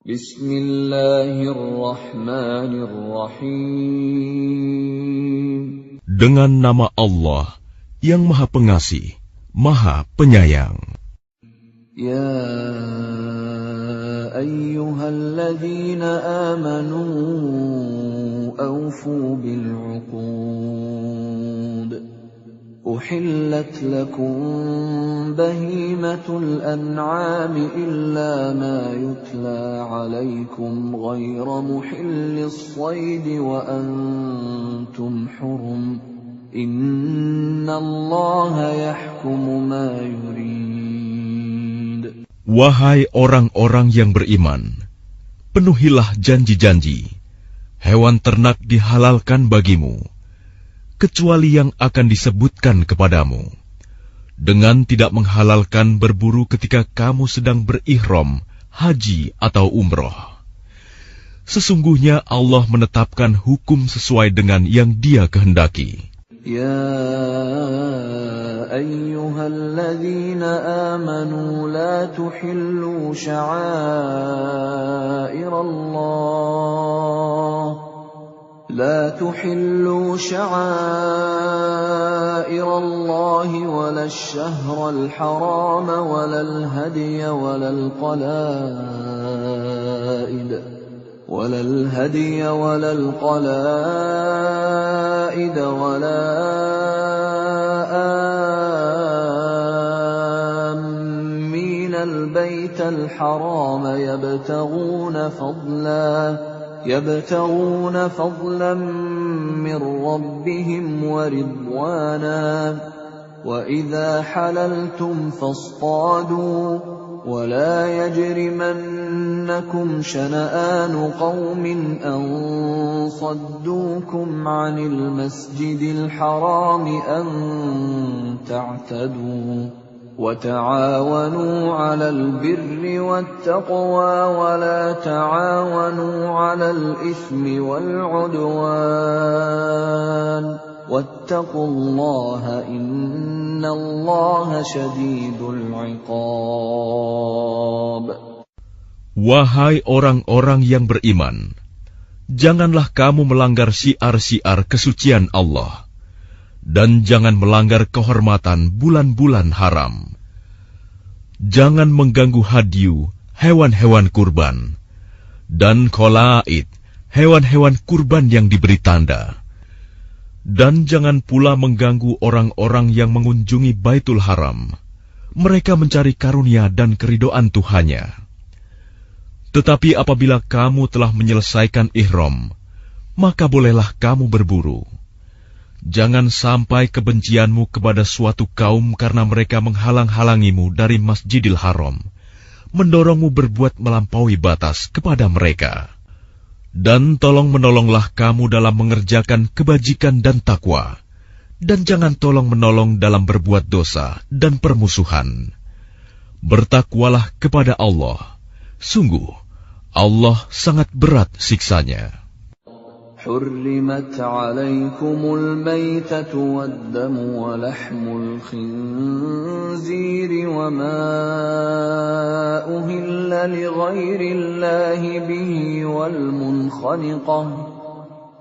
Bismillahirrahmanirrahim. Dengan nama Allah yang Maha Pengasih, Maha Penyayang. Ya ayyuhalladzina amanu awfu bil'uqud. Uhillat lakum bahimatul an'ami illa ma yutla alaykum ghayra muhillis saydi wa antum hurum. Innallaha yahkumu ma yurid. Wahai orang-orang yang beriman, penuhilah janji-janji. Hewan ternak dihalalkan bagimu, kecuali yang akan disebutkan kepadamu, dengan tidak menghalalkan berburu ketika kamu sedang berihram, haji atau umroh. Sesungguhnya Allah menetapkan hukum sesuai dengan yang Dia kehendaki. Ya ayyuhalladzina amanu la tuhillu sya'airallah لا تحلوا شعائر الله ولا الشهر الحرام ولا الهدي ولا القلائد ولا آمين البيت الحرام يبتغون فضلا من ربهم ورضوانا وإذا حللتم فاصطادوا ولا يجرمنكم شنآن قوم أن صدوكم عن المسجد الحرام أن تعتدوا وتعاونوا على البر والتقوى ولا تعاونوا على الإثم والعدوان واتقوا الله إن الله شديد العقاب. Wahai orang-orang yang beriman, janganlah kamu melanggar syiar-syiar kesucian Allah, dan jangan melanggar kehormatan bulan-bulan haram. Jangan mengganggu hadyu, hewan-hewan kurban, dan qalaid, hewan-hewan kurban yang diberi tanda. Dan jangan pula mengganggu orang-orang yang mengunjungi Baitul Haram. Mereka mencari karunia dan keridhaan Tuhannya. Tetapi apabila kamu telah menyelesaikan ihram, maka bolehlah kamu berburu. Jangan sampai kebencianmu kepada suatu kaum karena mereka menghalang-halangimu dari Masjidil Haram, mendorongmu berbuat melampaui batas kepada mereka. Dan tolong-menolonglah kamu dalam mengerjakan kebajikan dan takwa, dan jangan tolong-menolong dalam berbuat dosa dan permusuhan. Bertakwalah kepada Allah, sungguh Allah sangat berat siksanya. حرمت عليكم الميتة والدم ولحم الخنزير وما أهل لغير الله به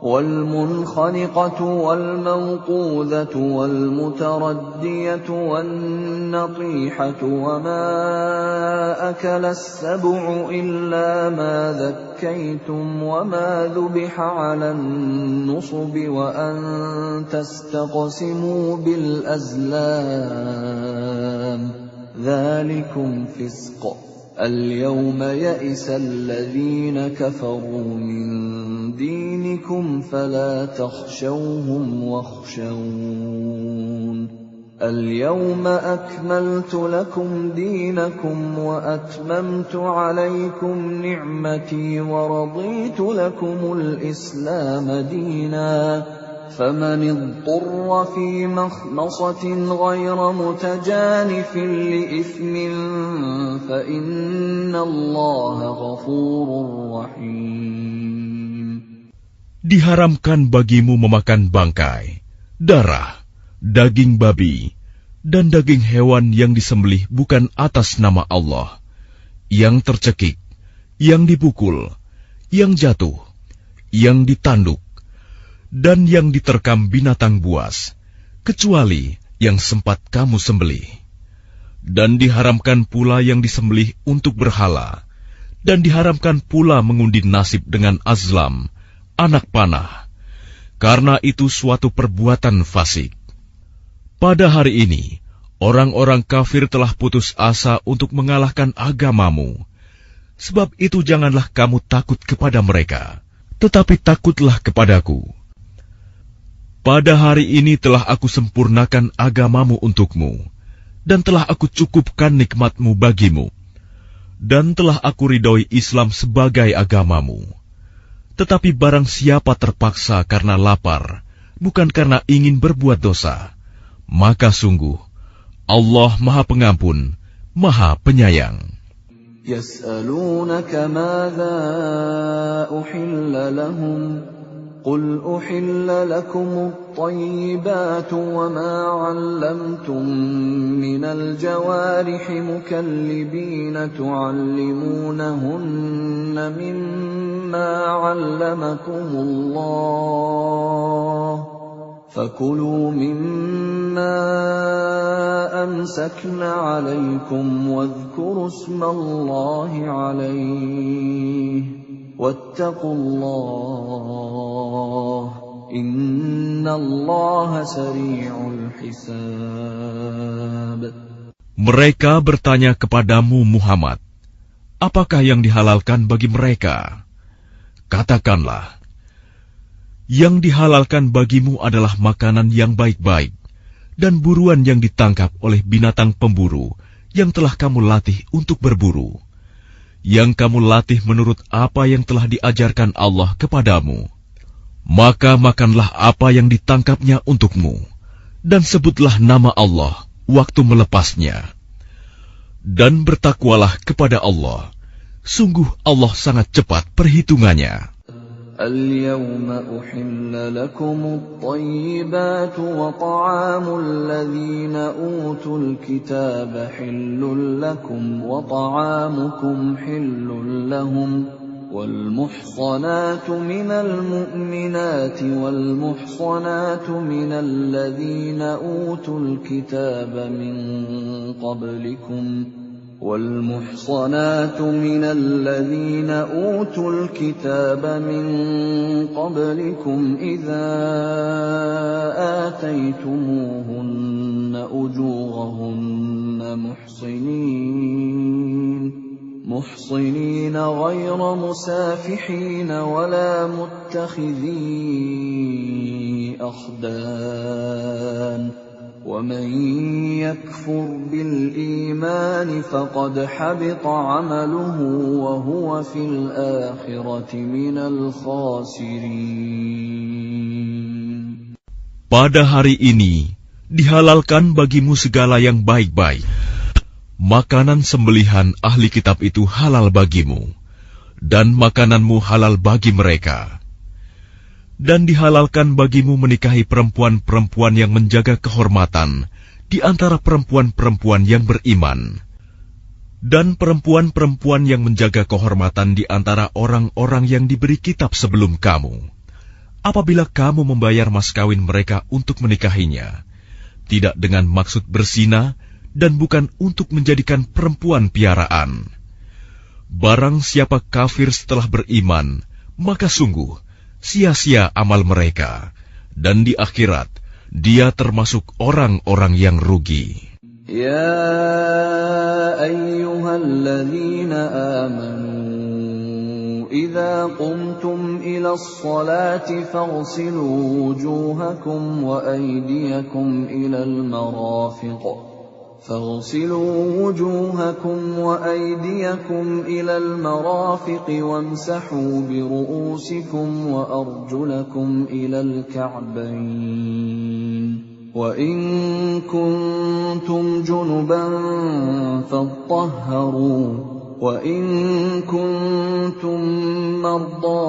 والمنخنقة والموقوذة والمتردية والنطيحة وما أكل السبع إلا ما ذكيتم وما ذبح على النصب وأن تستقسموا بالأزلام ذلكم فسق. اليوم يئس الذين كفروا من دينكم فلا تخشوهم واخشون. اليوم أكملت لكم دينكم وأتممت عليكم نعمتي ورضيت لكم الإسلام دينا. فمن اضطر في مخمصة غير متجانف لإثم فإن الله غفور رحيم. Diharamkan bagimu memakan bangkai, darah, daging babi, dan daging hewan yang disembelih bukan atas nama Allah, yang tercekik, yang dipukul, yang jatuh, yang ditanduk, dan yang diterkam binatang buas, kecuali yang sempat kamu sembelih. Dan diharamkan pula yang disembelih untuk berhala, dan diharamkan pula mengundi nasib dengan azlam, anak panah, karena itu suatu perbuatan fasik. Pada hari ini, orang-orang kafir telah putus asa untuk mengalahkan agamamu. Sebab itu janganlah kamu takut kepada mereka, tetapi takutlah kepadaku. Pada hari ini telah aku sempurnakan agamamu untukmu, dan telah aku cukupkan nikmatmu bagimu, dan telah aku ridhoi Islam sebagai agamamu. Tetapi barang siapa terpaksa karena lapar, bukan karena ingin berbuat dosa, maka sungguh Allah Maha Pengampun, Maha Penyayang. يسألونك ماذا أحل لهم قل أحل لكم الطيبات وما علمتم من الجوارح مكلبين تعلمونهن مما علمكم الله فكلوا مما أمسكن عليكم واذكروا اسم الله عليه واتقوا الله إن الله سريع الحساب. Mereka bertanya kepadamu Muhammad, apakah yang dihalalkan bagi mereka? Katakanlah, yang dihalalkan bagimu adalah makanan yang baik-baik dan buruan yang ditangkap oleh binatang pemburu yang telah kamu latih untuk berburu, yang kamu latih menurut apa yang telah diajarkan Allah kepadamu. Maka makanlah apa yang ditangkapnya untukmu, dan sebutlah nama Allah waktu melepasnya. Dan bertakwalah kepada Allah, sungguh Allah sangat cepat perhitungannya. اليوم أحل لكم الطيبات وطعام الذين أوتوا الكتاب حل لكم وطعامكم حل لهم والمحصنات من المؤمنات والمحصنات من الذين أوتوا الكتاب من قبلكم والمحصنات من الذين أوتوا الكتاب من قبلكم إذا آتيتموهن أجورهن محصنين غير مسافحين ولا متخذي أخدان ومن يكفر بالإيمان فقد حبط عمله وهو في الآخرة من الخاسرين. Pada hari ini dihalalkan bagimu segala yang baik-baik. Makanan sembelihan ahli kitab itu halal bagimu, dan makananmu halal bagi mereka. Dan dihalalkan bagimu menikahi perempuan-perempuan yang menjaga kehormatan di antara perempuan-perempuan yang beriman, dan perempuan-perempuan yang menjaga kehormatan di antara orang-orang yang diberi kitab sebelum kamu. Apabila kamu membayar mas kawin mereka untuk menikahinya, tidak dengan maksud berzina dan bukan untuk menjadikan perempuan piaraan. Barang siapa kafir setelah beriman, maka sungguh sia-sia amal mereka, dan di akhirat dia termasuk orang-orang yang rugi. Ya ayyuhalladzina amanu idza qumtum ila as-salati faghsilu wujuhakum wa aydiyakum ila al-marafiq فاغسلوا وجوهكم وأيديكم إلى المرافق وامسحوا برؤوسكم وأرجلكم إلى الكعبين وإن كنتم جنبا فاطهروا وإن كنتم مرضى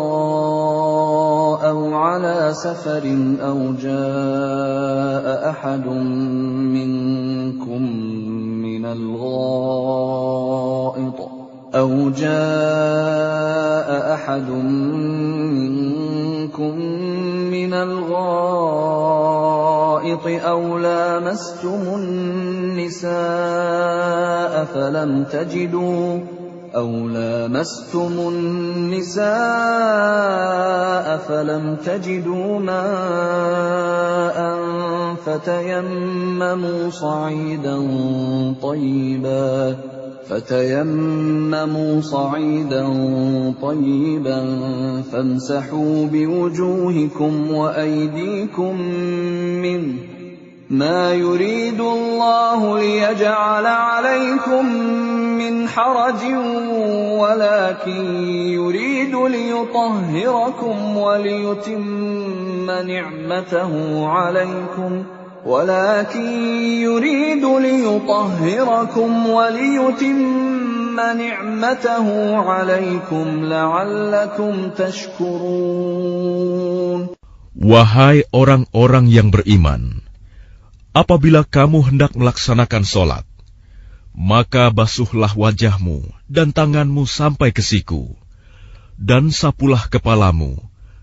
أو على سفر أو جاء أحد منكم من الغائط أو جاء أحد منكم من الغائط أو لامستم النساء فلم تجدوا ماء فتيمموا صعيدا طيبا فامسحوا بوجوهكم وأيديكم منه ما يريد الله ليجعل عليكم من حرج ولكن يريد ليطهركم وليتم نعمته عليكم لعلكم تشكرون. Wahai orang-orang yang beriman, apabila kamu hendak melaksanakan sholat, maka basuhlah wajahmu dan tanganmu sampai ke siku, dan sapulah kepalamu,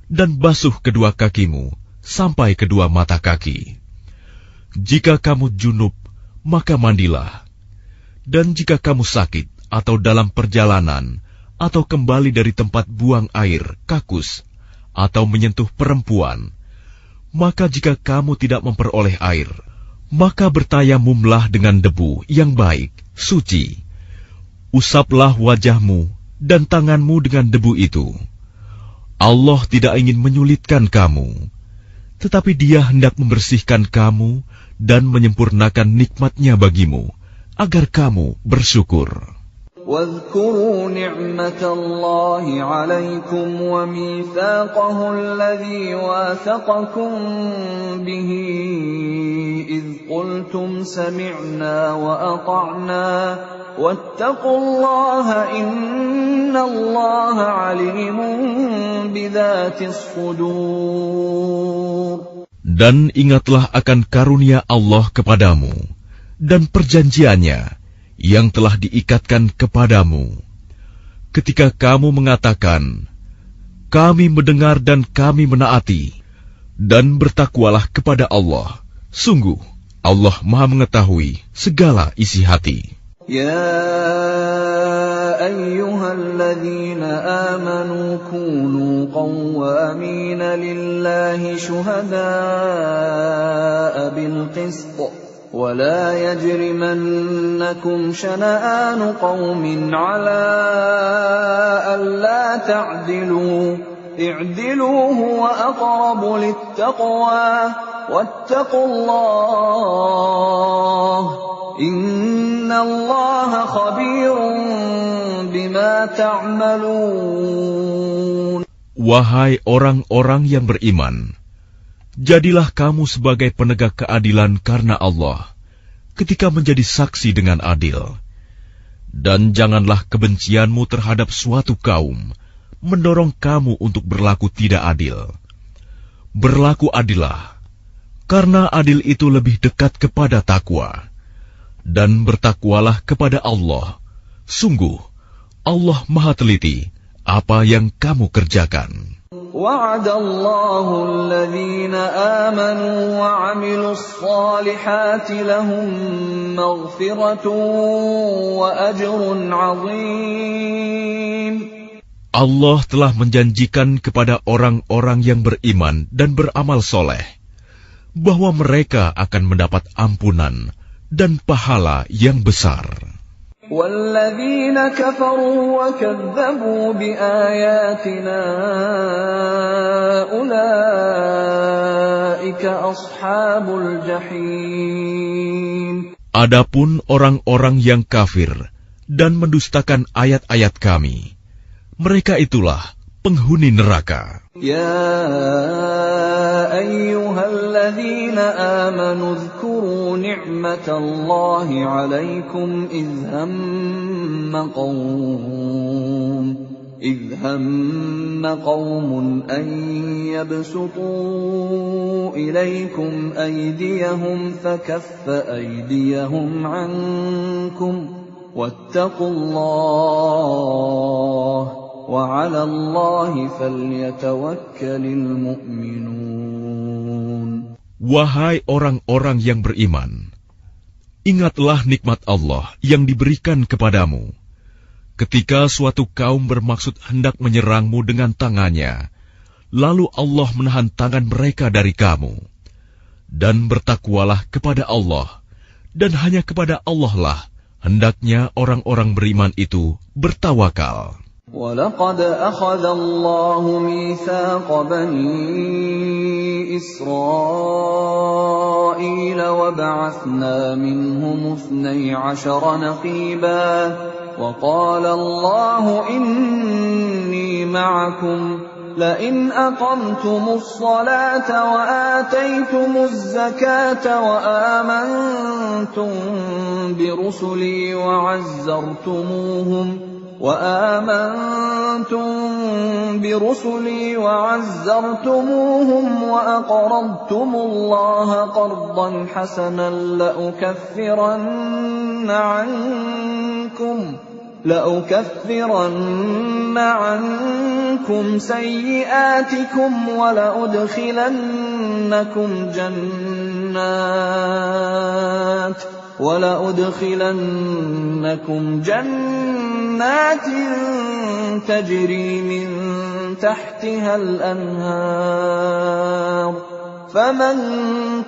dan basuh kedua kakimu sampai kedua mata kaki. Jika kamu junub, maka mandilah. Dan jika kamu sakit atau dalam perjalanan, atau kembali dari tempat buang air, kakus, atau menyentuh perempuan, maka jika kamu tidak memperoleh air, maka bertayamumlah dengan debu yang baik, suci. Usaplah wajahmu dan tanganmu dengan debu itu. Allah tidak ingin menyulitkan kamu, tetapi Dia hendak membersihkan kamu dan menyempurnakan nikmat-Nya bagimu, agar kamu bersyukur. واذكروا نعمة الله عليكم وميثاقه الذي واثقكم به إذ قلتم سمعنا وأطعنا واتقوا الله إن الله عليم بذات الصدور. Dan ingatlah akan karunia Allah kepadamu dan perjanjiannya yang telah diikatkan kepadamu, ketika kamu mengatakan, kami mendengar dan kami menaati, dan bertakwalah kepada Allah. Sungguh, Allah Maha mengetahui segala isi hati. Ya ayyuhalladzina amanu kunu qawwamina lillahi syuhada'a bilqist. ولا يجرمنكم شنآن قوم على ألا تعدلوا اعدلوا هو أقرب للتقوى واتقوا الله إن الله خبير بما تعملون. Wahai orang-orang yang beriman, jadilah kamu sebagai penegak keadilan karena Allah, ketika menjadi saksi dengan adil. Dan janganlah kebencianmu terhadap suatu kaum mendorong kamu untuk berlaku tidak adil. Berlaku adillah, karena adil itu lebih dekat kepada takwa. Dan bertakwalah kepada Allah. Sungguh, Allah Maha teliti apa yang kamu kerjakan. وعد الله الذين آمنوا وعملوا الصالحات لهم مغفرة وأجر عظيم. Allah telah menjanjikan kepada orang-orang yang beriman dan beramal soleh bahwa mereka akan mendapat ampunan dan pahala yang besar. وَالَّذِينَ كَفَرُوا وَكَذَّبُوا بِآيَاتِنَا أُولَئِكَ أَصْحَابُ الْجَحِيمِ. Adapun orang-orang yang kafir dan mendustakan ayat-ayat kami, mereka itulah penghuni neraka. يا أيها الذين آمنوا اذكروا نعمة الله عليكم إذ هم قوم أن يبسطوا إليكم أيديهم فكف أيديهم عنكم واتقوا الله وعلى الله فليتوكل المؤمنون. Wahai orang-orang yang beriman, ingatlah nikmat Allah yang diberikan kepadamu. Ketika suatu kaum bermaksud hendak menyerangmu dengan tangannya, lalu Allah menahan tangan mereka dari kamu. Dan bertakwalah kepada Allah, dan hanya kepada Allah lah hendaknya orang-orang beriman itu bertawakal. وَلَقَدْ أَخَذَ اللَّهُ مِيثَاقَ بَنِي إِسْرَائِيلَ وَبَعَثْنَا مِنْهُمُ 12 نَقِيبًا وَقَالَ اللَّهُ إِنِّي مَعَكُمْ لَئِنْ أَقَمْتُمُ الصَّلَاةَ وَآتَيْتُمُ الزَّكَاةَ وَآمَنْتُمْ برسلي وعزرتموهم وأقرضتم الله قرضا حسنا لأكفرن عنكم سيئاتكم ولأدخلنكم جنات تجري من تحتها الأنهار فمن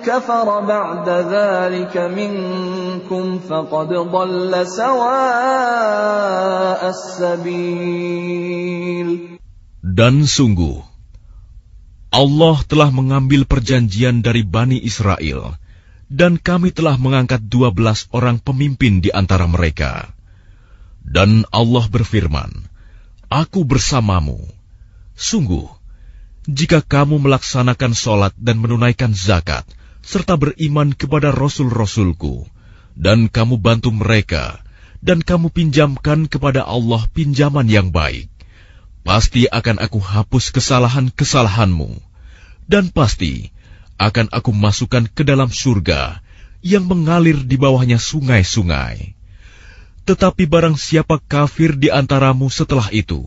كفر بعد ذلك منكم فقد ضل سواء السبيل. Dan sungguh, Allah telah mengambil perjanjian dari Bani Israel, dan kami telah mengangkat 12 orang pemimpin di antara mereka. Dan Allah berfirman, Aku bersamamu. Sungguh, jika kamu melaksanakan sholat dan menunaikan zakat, serta beriman kepada Rasul-Rasulku, dan kamu bantu mereka, dan kamu pinjamkan kepada Allah pinjaman yang baik, pasti akan aku hapus kesalahan-kesalahanmu, dan pasti akan aku masukkan ke dalam surga yang mengalir di bawahnya sungai-sungai. Tetapi barang siapa kafir di antaramu setelah itu,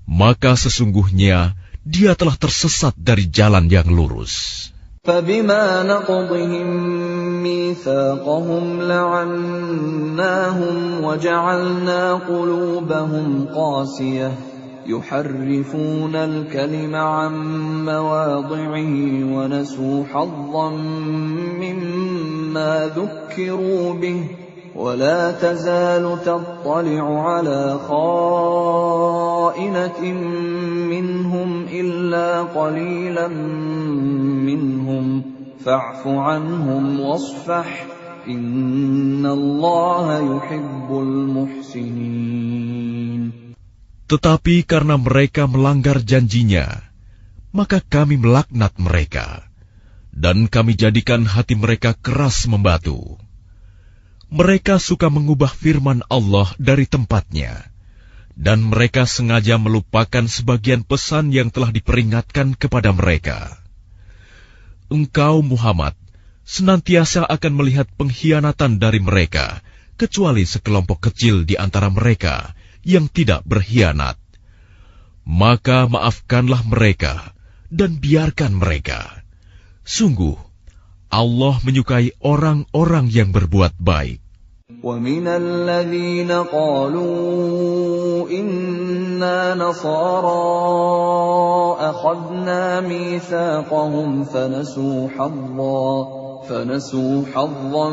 maka sesungguhnya dia telah tersesat dari jalan yang lurus. فَبِمَا نَقْضِهِمْ مِيثَاقَهُمْ لَعَنَّاهُمْ وَجَعَلْنَا قُلُوبَهُمْ قَاسِيَةً يُحَرِّفُونَ الْكَلِمَ عَن مَّوَاضِعِهِ وَنَسُوا حَظًّا مِّمَّا ذُكِّرُوا بِهِ وَلَا تَزَالُ تَطَّلِعُ عَلَى خَائِنَةٍ مِّنْهُمْ إِلَّا قَلِيلًا مِّنْهُمْ فَاعْفُ عَنْهُمْ وَاصْفَحْ إِنَّ اللَّهَ يُحِبُّ الْمُحْسِنِينَ. Tetapi karena mereka melanggar janjinya, maka kami melaknat mereka, dan kami jadikan hati mereka keras membatu. Mereka suka mengubah firman Allah dari tempatnya, dan mereka sengaja melupakan sebagian pesan yang telah diperingatkan kepada mereka. Engkau, Muhammad, senantiasa akan melihat pengkhianatan dari mereka, kecuali sekelompok kecil di antara mereka yang tidak berkhianat. Maka maafkanlah mereka dan biarkan mereka. Sungguh, Allah menyukai orang-orang yang berbuat baik. وَمِنَ الَّذِينَ قَالُوا إِنَّا نَصَارَىٰ أَخَذْنَا مِيثَاقَهُمْ فَنَسُوا حَظًّا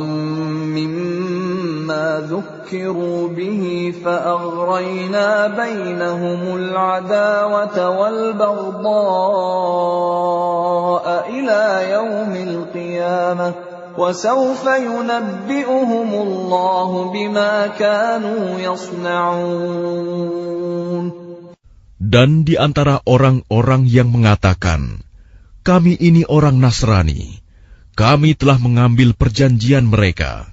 مِّمَّا ذُكِّرُوا بِهِ فَأَغْرَيْنَا بَيْنَهُمُ الْعَدَاوَةَ وَالْبَغْضَاءَ إِلَىٰ يَوْمِ الْقِيَامَةِ وَسَوْفَ يُنَبِّئُهُمُ اللَّهُ بِمَا كَانُوا يَصْنَعُونَ. Dan di antara orang-orang yang mengatakan, kami ini orang Nasrani, kami telah mengambil perjanjian mereka,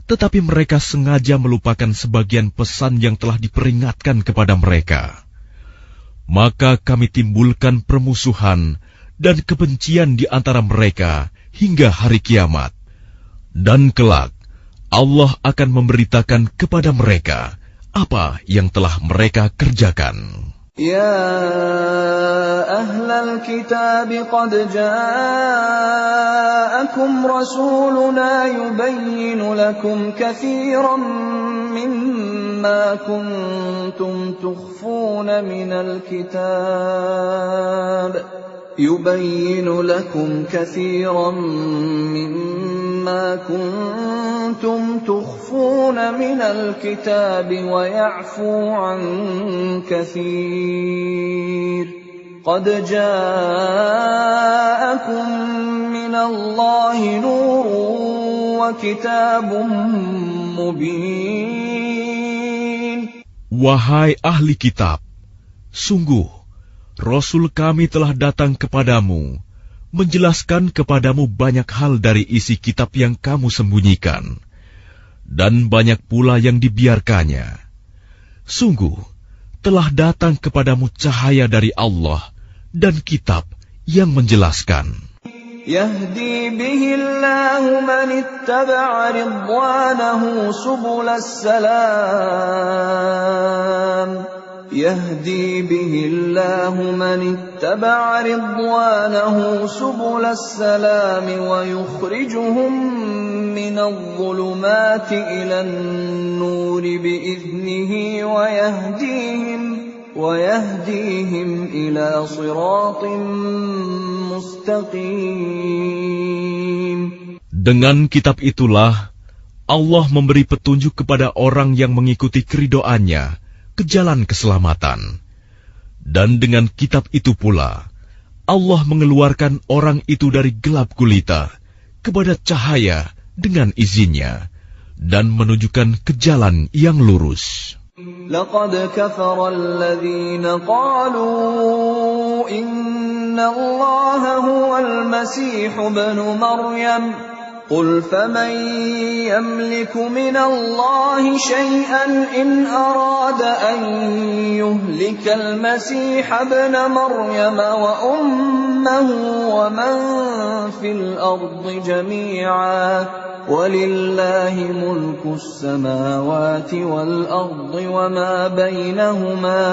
tetapi mereka sengaja melupakan sebagian pesan yang telah diperingatkan kepada mereka. Maka kami timbulkan permusuhan dan kebencian di antara mereka hingga hari kiamat. Dan kelak, Allah akan memberitakan kepada mereka apa yang telah mereka kerjakan. يا أهل الكتاب قد جاءكم رسولنا يبين لكم كثيرا مما كنتم تخفون من الكتاب ويعفو عن كثير قد جاءكم من الله نور وكتاب مبين. Wahai ahli kitab, sungguh Rasul kami telah datang kepadamu, menjelaskan kepadamu banyak hal dari isi kitab yang kamu sembunyikan, dan banyak pula yang dibiarkannya. Sungguh, telah datang kepadamu cahaya dari Allah dan kitab yang menjelaskan. يهدي به الله من اتبع رضوانه سبل السلام يهدي به الله من اتبع رضوانه سبل السلام ويخرجهم من الظلمات إلى النور بإذنه ويهديهم إلى صراط مستقيم. Dengan kitab itulah Allah memberi petunjuk kepada orang yang mengikuti keridoannya ke jalan keselamatan. Dan dengan kitab itu pula, Allah mengeluarkan orang itu dari gelap gulita kepada cahaya dengan izinnya, dan menunjukkan ke jalan yang lurus. لقد كفر الذين قالوا إن الله هو المسيح ابن مريم قل فمن يملك من الله شيئا إن أراد أن يهلك المسيح ابن مريم وأمه ومن في الأرض جميعا ولله ملك السماوات والأرض وما بينهما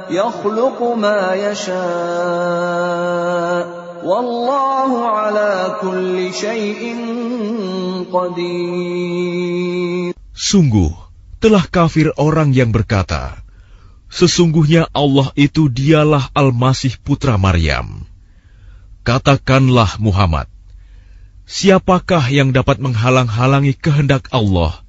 يخلق ما يشاء والله على كل شيء قدير. Sungguh, telah kafir orang yang berkata, sesungguhnya Allah itu dialah Al-Masih putra Maryam. Katakanlah Muhammad, siapakah yang dapat menghalang-halangi kehendak Allah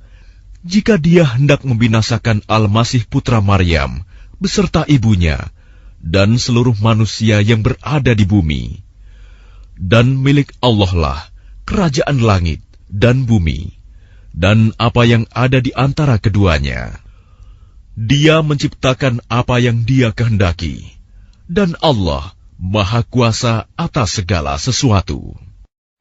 jika dia hendak membinasakan Al-Masih putra Maryam beserta ibunya dan seluruh manusia yang berada di bumi? Dan milik Allah lah kerajaan langit dan bumi, dan apa yang ada di antara keduanya. Dia menciptakan apa yang Dia kehendaki, dan Allah Maha Kuasa atas segala sesuatu.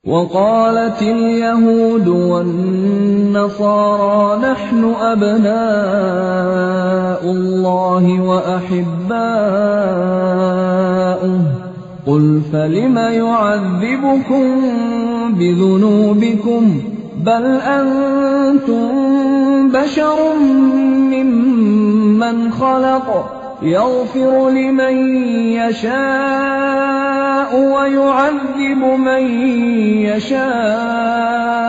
وقالت اليهود والنصارى نحن أبناء الله وأحباؤه قل فلم يعذبكم بذنوبكم بل أنتم بشر ممن خلق يغفر لمن يشاء ويعذب من يشاء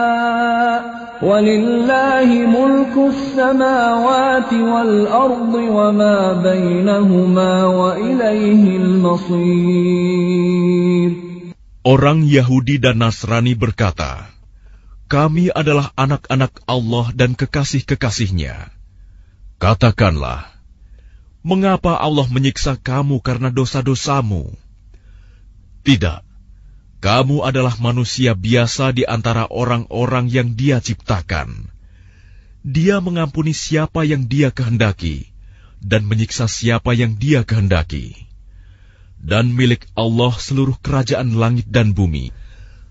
ولله ملك السماوات والأرض وما بينهما وإليه المصير. Orang Yahudi dan Nasrani berkata, kami adalah anak-anak Allah dan kekasih-kekasihnya. Katakanlah, mengapa Allah menyiksa kamu karena dosa-dosamu? Tidak, kamu adalah manusia biasa di antara orang-orang yang Dia ciptakan. Dia mengampuni siapa yang Dia kehendaki, dan menyiksa siapa yang Dia kehendaki. Dan milik Allah seluruh kerajaan langit dan bumi,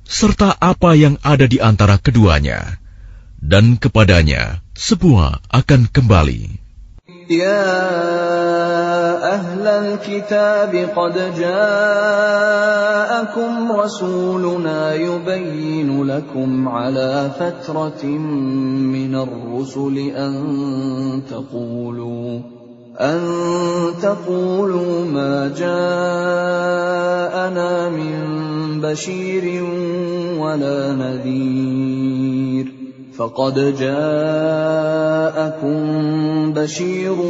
serta apa yang ada di antara keduanya, dan kepadanya semua akan kembali. يا أهل الكتاب قد جاءكم رسولنا يبين لكم على فترة من الرسل أن تقولوا ما جاءنا من بشير ولا نذير فقد جاءكم بشير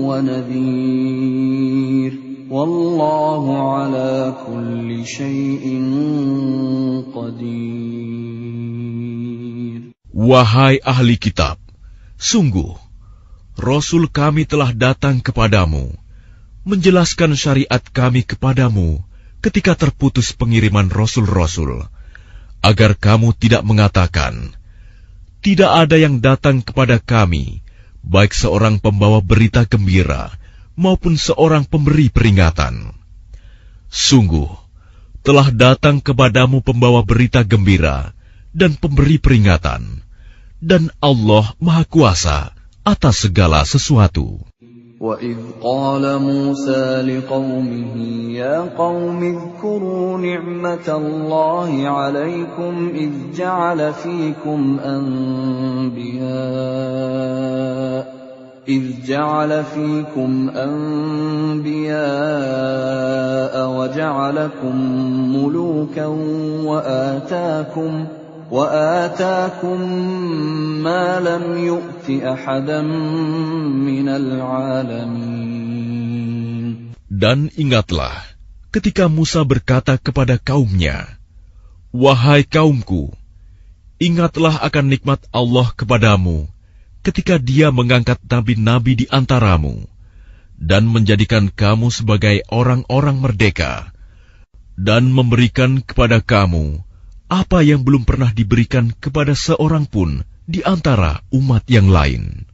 ونذير والله على كل شيء قدير. Wahai ahli kitab, sungguh Rasul kami telah datang kepadamu, menjelaskan syariat kami kepadamu ketika terputus pengiriman rasul-rasul, agar kamu tidak mengatakan, tidak ada yang datang kepada kami, baik seorang pembawa berita gembira maupun seorang pemberi peringatan. Sungguh, telah datang kepadamu pembawa berita gembira dan pemberi peringatan, dan Allah Maha Kuasa atas segala sesuatu. وَإِذْ قَالَ مُوسَى لِقَوْمِهِ يَا قَوْمِ اذْكُرُوا نِعْمَةَ اللَّهِ عَلَيْكُمْ إِذْ جَعَلَ فِيكُمْ أَنْبِيَاءَ وَجَعَلَكُمْ مُلُوكًا وآتاكم ما لم يؤت أحدا من العالمين. Dan ingatlah ketika Musa berkata kepada kaumnya, wahai kaumku, ingatlah akan nikmat Allah kepadamu ketika Dia mengangkat nabi-nabi di antaramu dan menjadikan kamu sebagai orang-orang merdeka dan memberikan kepada kamu apa yang belum pernah diberikan kepada seorang pun di antara umat yang lain.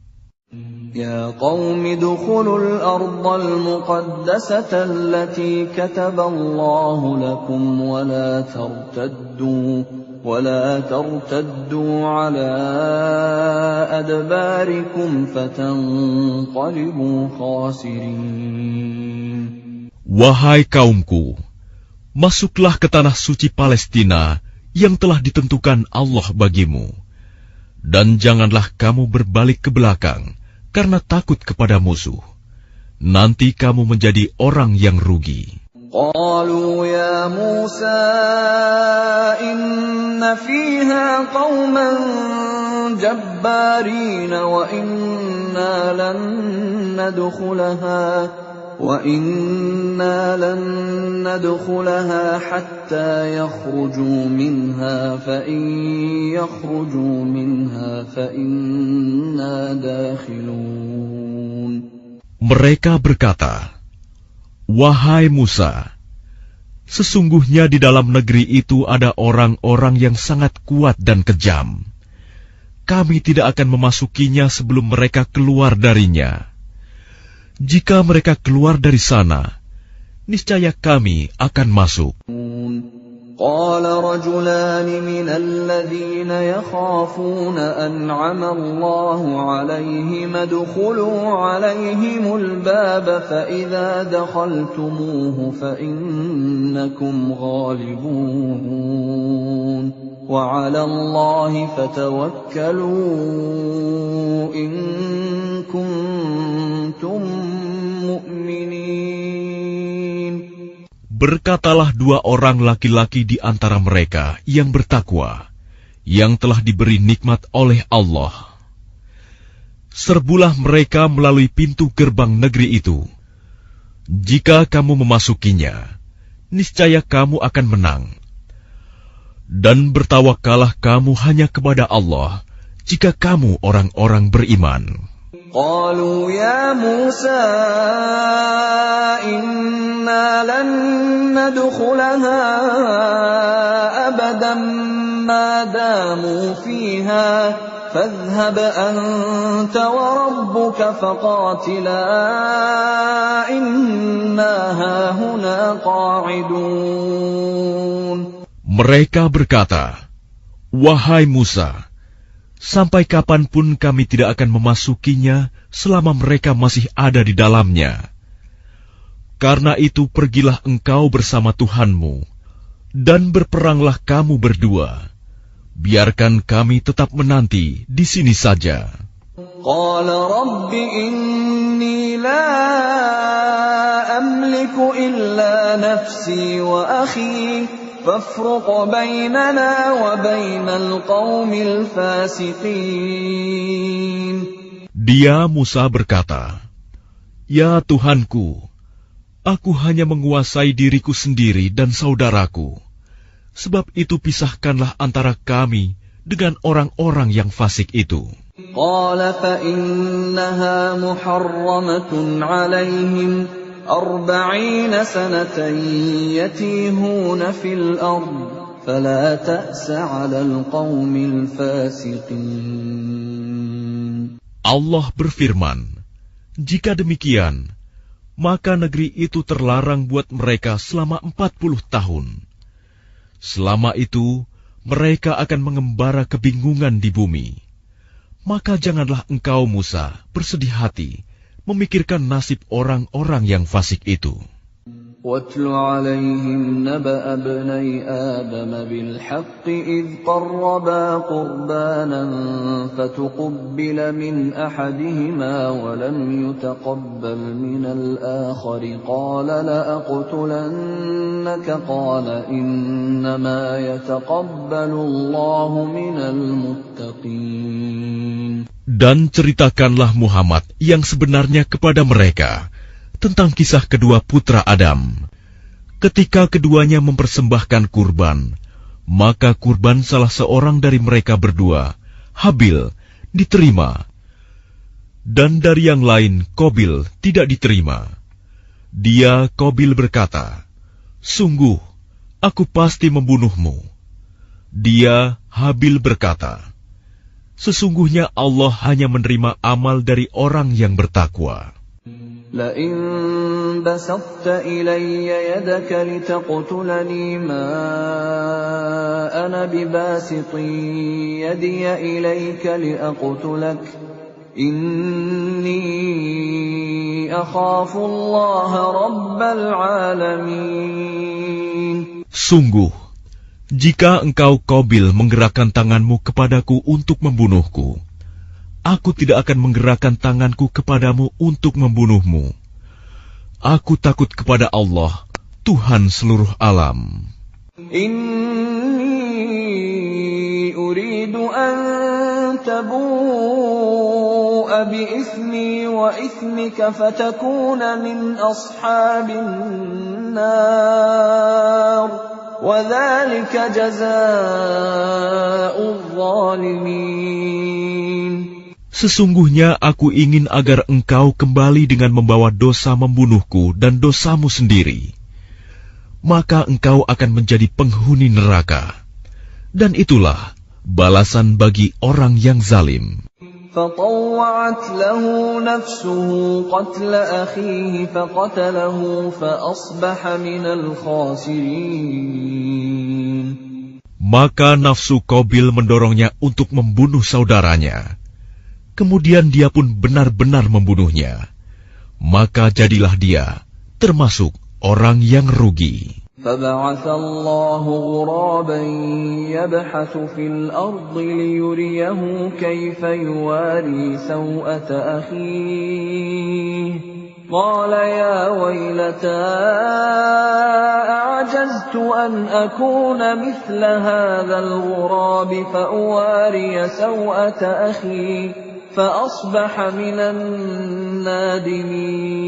Ya qaumi dukhulul ardal muqaddasata allati kataballahu lakum wa la tartaddu ala adbarikum fatanqalibu khasirin. Wahai kaumku, masuklah ke tanah suci Palestina yang telah ditentukan Allah bagimu, dan janganlah kamu berbalik ke belakang karena takut kepada musuh. Nanti kamu menjadi orang yang rugi. Qalu ya Musa inna fiha qauman jabbarin wa inna lan ندخلها حتى يخرجوا منها فإن يخرجوا منها فإنا داخلون. Mereka berkata, wahai Musa, sesungguhnya di dalam negeri itu ada orang-orang yang sangat kuat dan kejam. Kami tidak akan memasukinya sebelum mereka keluar darinya. Jika mereka keluar dari sana, niscaya kami akan masuk. قال رجلان من الذين يخافون أنعم الله عليهم ادخلوا عليهم الباب فإذا دخلتموه فإنكم غالبون وعلى الله فتوكلوا إن كنتم مؤمنين. Berkatalah dua orang laki-laki di antara mereka yang bertakwa, yang telah diberi nikmat oleh Allah. Serbulah mereka melalui pintu gerbang negeri itu. Jika kamu memasukinya, niscaya kamu akan menang. Dan bertawakkallah kamu hanya kepada Allah, jika kamu orang-orang beriman. Qalu ya Musa inna lan nadkhulaha abadan ma damu fiha fadhhab anta wa rabbuka faqatila inna hahuna qa'idun. Mereka berkata, wahai Musa, Sampai kapanpun kami tidak akan memasukinya selama mereka masih ada di dalamnya. Karena itu pergilah engkau bersama Tuhanmu, dan berperanglah kamu berdua. Biarkan kami tetap menanti di sini saja. Qala Rabbi inni la amliku illa nafsi wa akhi fafruq bainana wa bainal qaumil fasiqin. Dia Musa berkata, "Ya Tuhanku, aku hanya menguasai diriku sendiri dan saudaraku. Sebab itu pisahkanlah antara kami dengan orang-orang yang fasik itu." Qala fa innaha muharramatun 'alaihim 40 sanatan yatihuna fil ard fala ta'sa 'alal qaumil fasiqin. Allah berfirman, "Jika demikian, maka negeri itu terlarang buat mereka selama 40 tahun. Selama itu, mereka akan mengembara kebingungan di bumi. Maka janganlah engkau, Musa, bersedih hati, memikirkan nasib orang-orang yang fasik itu." وَاتْلُ عَلَيْهِمْ نَبَأَ ابْنَيْ آدَمَ بِالْحَقِّ إِذْ قَرَّبَا قُرْبَانًا فَتُقُبِّلَ مِنْ أَحَدِهِمَا وَلَمْ يُتَقَبَّلْ مِنَ الْآخَرِ قَالَ لَأَقْتُلَنَّكَ قَالَ إِنَّمَا يَتَقَبَّلُ اللَّهُ مِنَ الْمُتَّقِينَ. Dan ceritakanlah Muhammad yang sebenarnya kepada mereka tentang kisah kedua putra Adam. Ketika keduanya mempersembahkan kurban, maka kurban salah seorang dari mereka berdua, Habil, diterima, dan dari yang lain, Qabil, tidak diterima. Dia, Qabil, berkata, "Sungguh, aku pasti membunuhmu." Dia, Habil, berkata, "Sesungguhnya Allah hanya menerima amal dari orang yang bertakwa." لئن بسطت إلي يدك لتقتلني ما أنا بباسط يدي إليك لأقتلك إني أخاف الله رب العالمين. Sungguh, jika engkau Qabil menggerakkan tanganmu kepadaku untuk membunuhku, aku tidak akan menggerakkan tanganku kepadamu untuk membunuhmu. Aku takut kepada Allah, Tuhan seluruh alam. Inni uridu an tabu'a bi ithmi wa ithmika fatakuna min ashabin nar wa dhalika jazaa'ul zalimin. Sesungguhnya aku ingin agar engkau kembali dengan membawa dosa membunuhku dan dosamu sendiri. Maka engkau akan menjadi penghuni neraka. Dan itulah balasan bagi orang yang zalim. فطوعت له نفسه قتل أخيه فقتله فأصبح من الخاسرين. Maka nafsu Qabil mendorongnya untuk membunuh saudaranya. Kemudian dia pun benar-benar membunuhnya. Maka jadilah dia termasuk orang yang rugi. فبعث الله غرابا يبحث في الأرض ليريه كيف يواري سوءة أخيه قال يا ويلتى أعجزت أن أكون مثل هذا الغراب فأواري سوءة أخي فأصبح من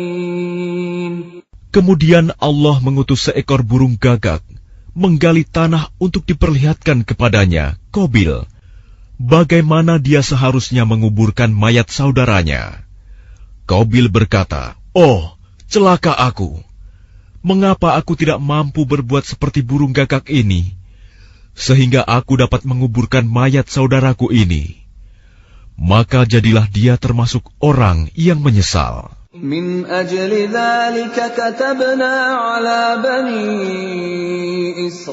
النادمين. Kemudian Allah mengutus seekor burung gagak menggali tanah untuk diperlihatkan kepadanya, Qabil, bagaimana dia seharusnya menguburkan mayat saudaranya. Qabil berkata, "Oh, celaka aku! Mengapa aku tidak mampu berbuat seperti burung gagak ini, sehingga aku dapat menguburkan mayat saudaraku ini?" Maka jadilah dia termasuk orang yang menyesal. من أجل ذلك كتبنا على بني إسرائيل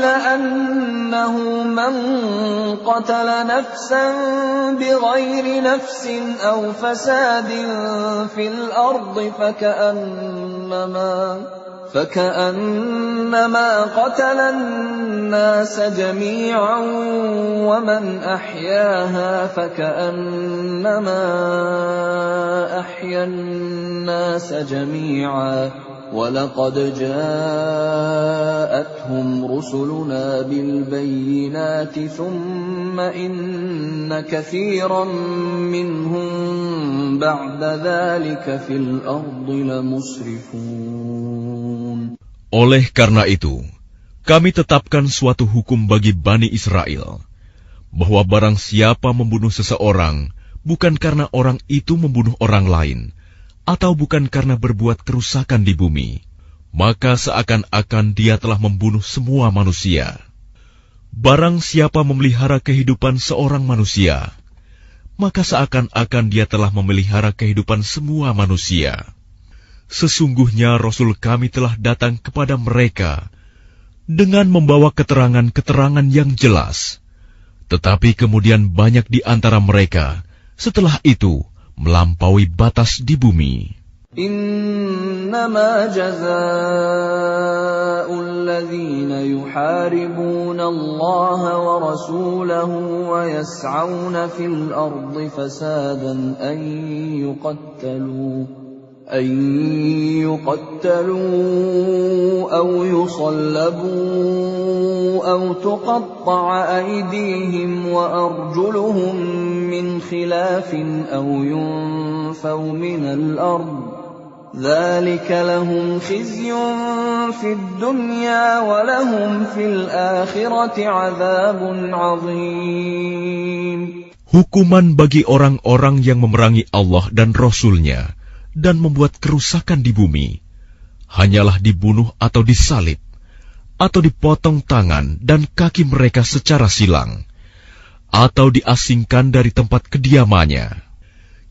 أنه من قتل نفسا بغير نفس أو فساد في الأرض فكأنما قتل الناس جميعا ومن أحياها فكأنما أحيا الناس جميعا ولقد جاءتهم رسلنا بالبينات ثم إن كثيرا منهم بعد ذلك في الأرض لمسرفون. Oleh karena itu, kami tetapkan suatu hukum bagi Bani Israel, bahwa barang siapa membunuh seseorang, bukan karena orang itu membunuh orang lain, atau bukan karena berbuat kerusakan di bumi, maka seakan-akan dia telah membunuh semua manusia. Barang siapa memelihara kehidupan seorang manusia, maka seakan-akan dia telah memelihara kehidupan semua manusia. Sesungguhnya Rasul kami telah datang kepada mereka dengan membawa keterangan-keterangan yang jelas. Tetapi kemudian banyak di antara mereka setelah itu melampaui batas di bumi. Innama jazaa'ul ladzina yuharibuna Allah wa rasulahu wa yas'auna fil ardi fasadan an yuqattalu aw yusallabu aw tuqatta'a aydihim wa arjuluhum min khilafin aw yunfaw minal ard ذلك لهم خزي في الدنيا ولهم في الآخرة عذاب عظيم. Hukuman bagi orang-orang yang memerangi Allah dan Rasul-Nya dan membuat kerusakan di bumi hanyalah dibunuh atau disalib atau dipotong tangan dan kaki mereka secara silang atau diasingkan dari tempat kediamannya.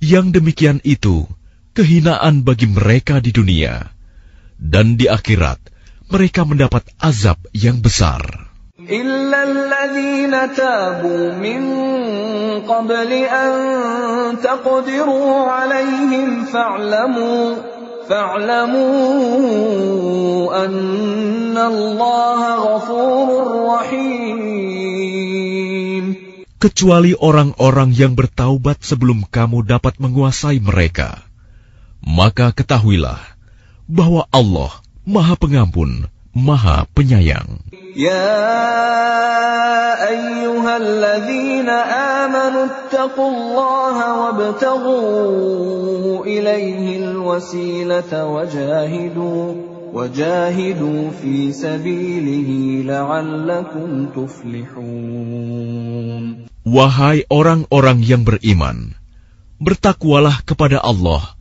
Yang demikian itu kehinaan bagi mereka di dunia, dan di akhirat mereka mendapat azab yang besar. إِلَّا الَّذِينَ تَابُوا مِن قَبْلِ أَن تَقْدِرُوا عَلَيْهِمْ فَاعْلَمُوا أَنَّ اللَّهَ غَفُورٌ رَّحِيمٌ. Kecuali orang-orang yang bertaubat sebelum kamu dapat menguasai mereka. Maka ketahuilah bahwa Allah Maha Pengampun, Maha Penyayang. Ya ayyuhalladzina amanu ittaqullaha wabtaghu ilaihil wasilata wajahidu fi sabilihi la'allakum tuflihun. Wahai orang-orang yang beriman, bertakwalah kepada Allah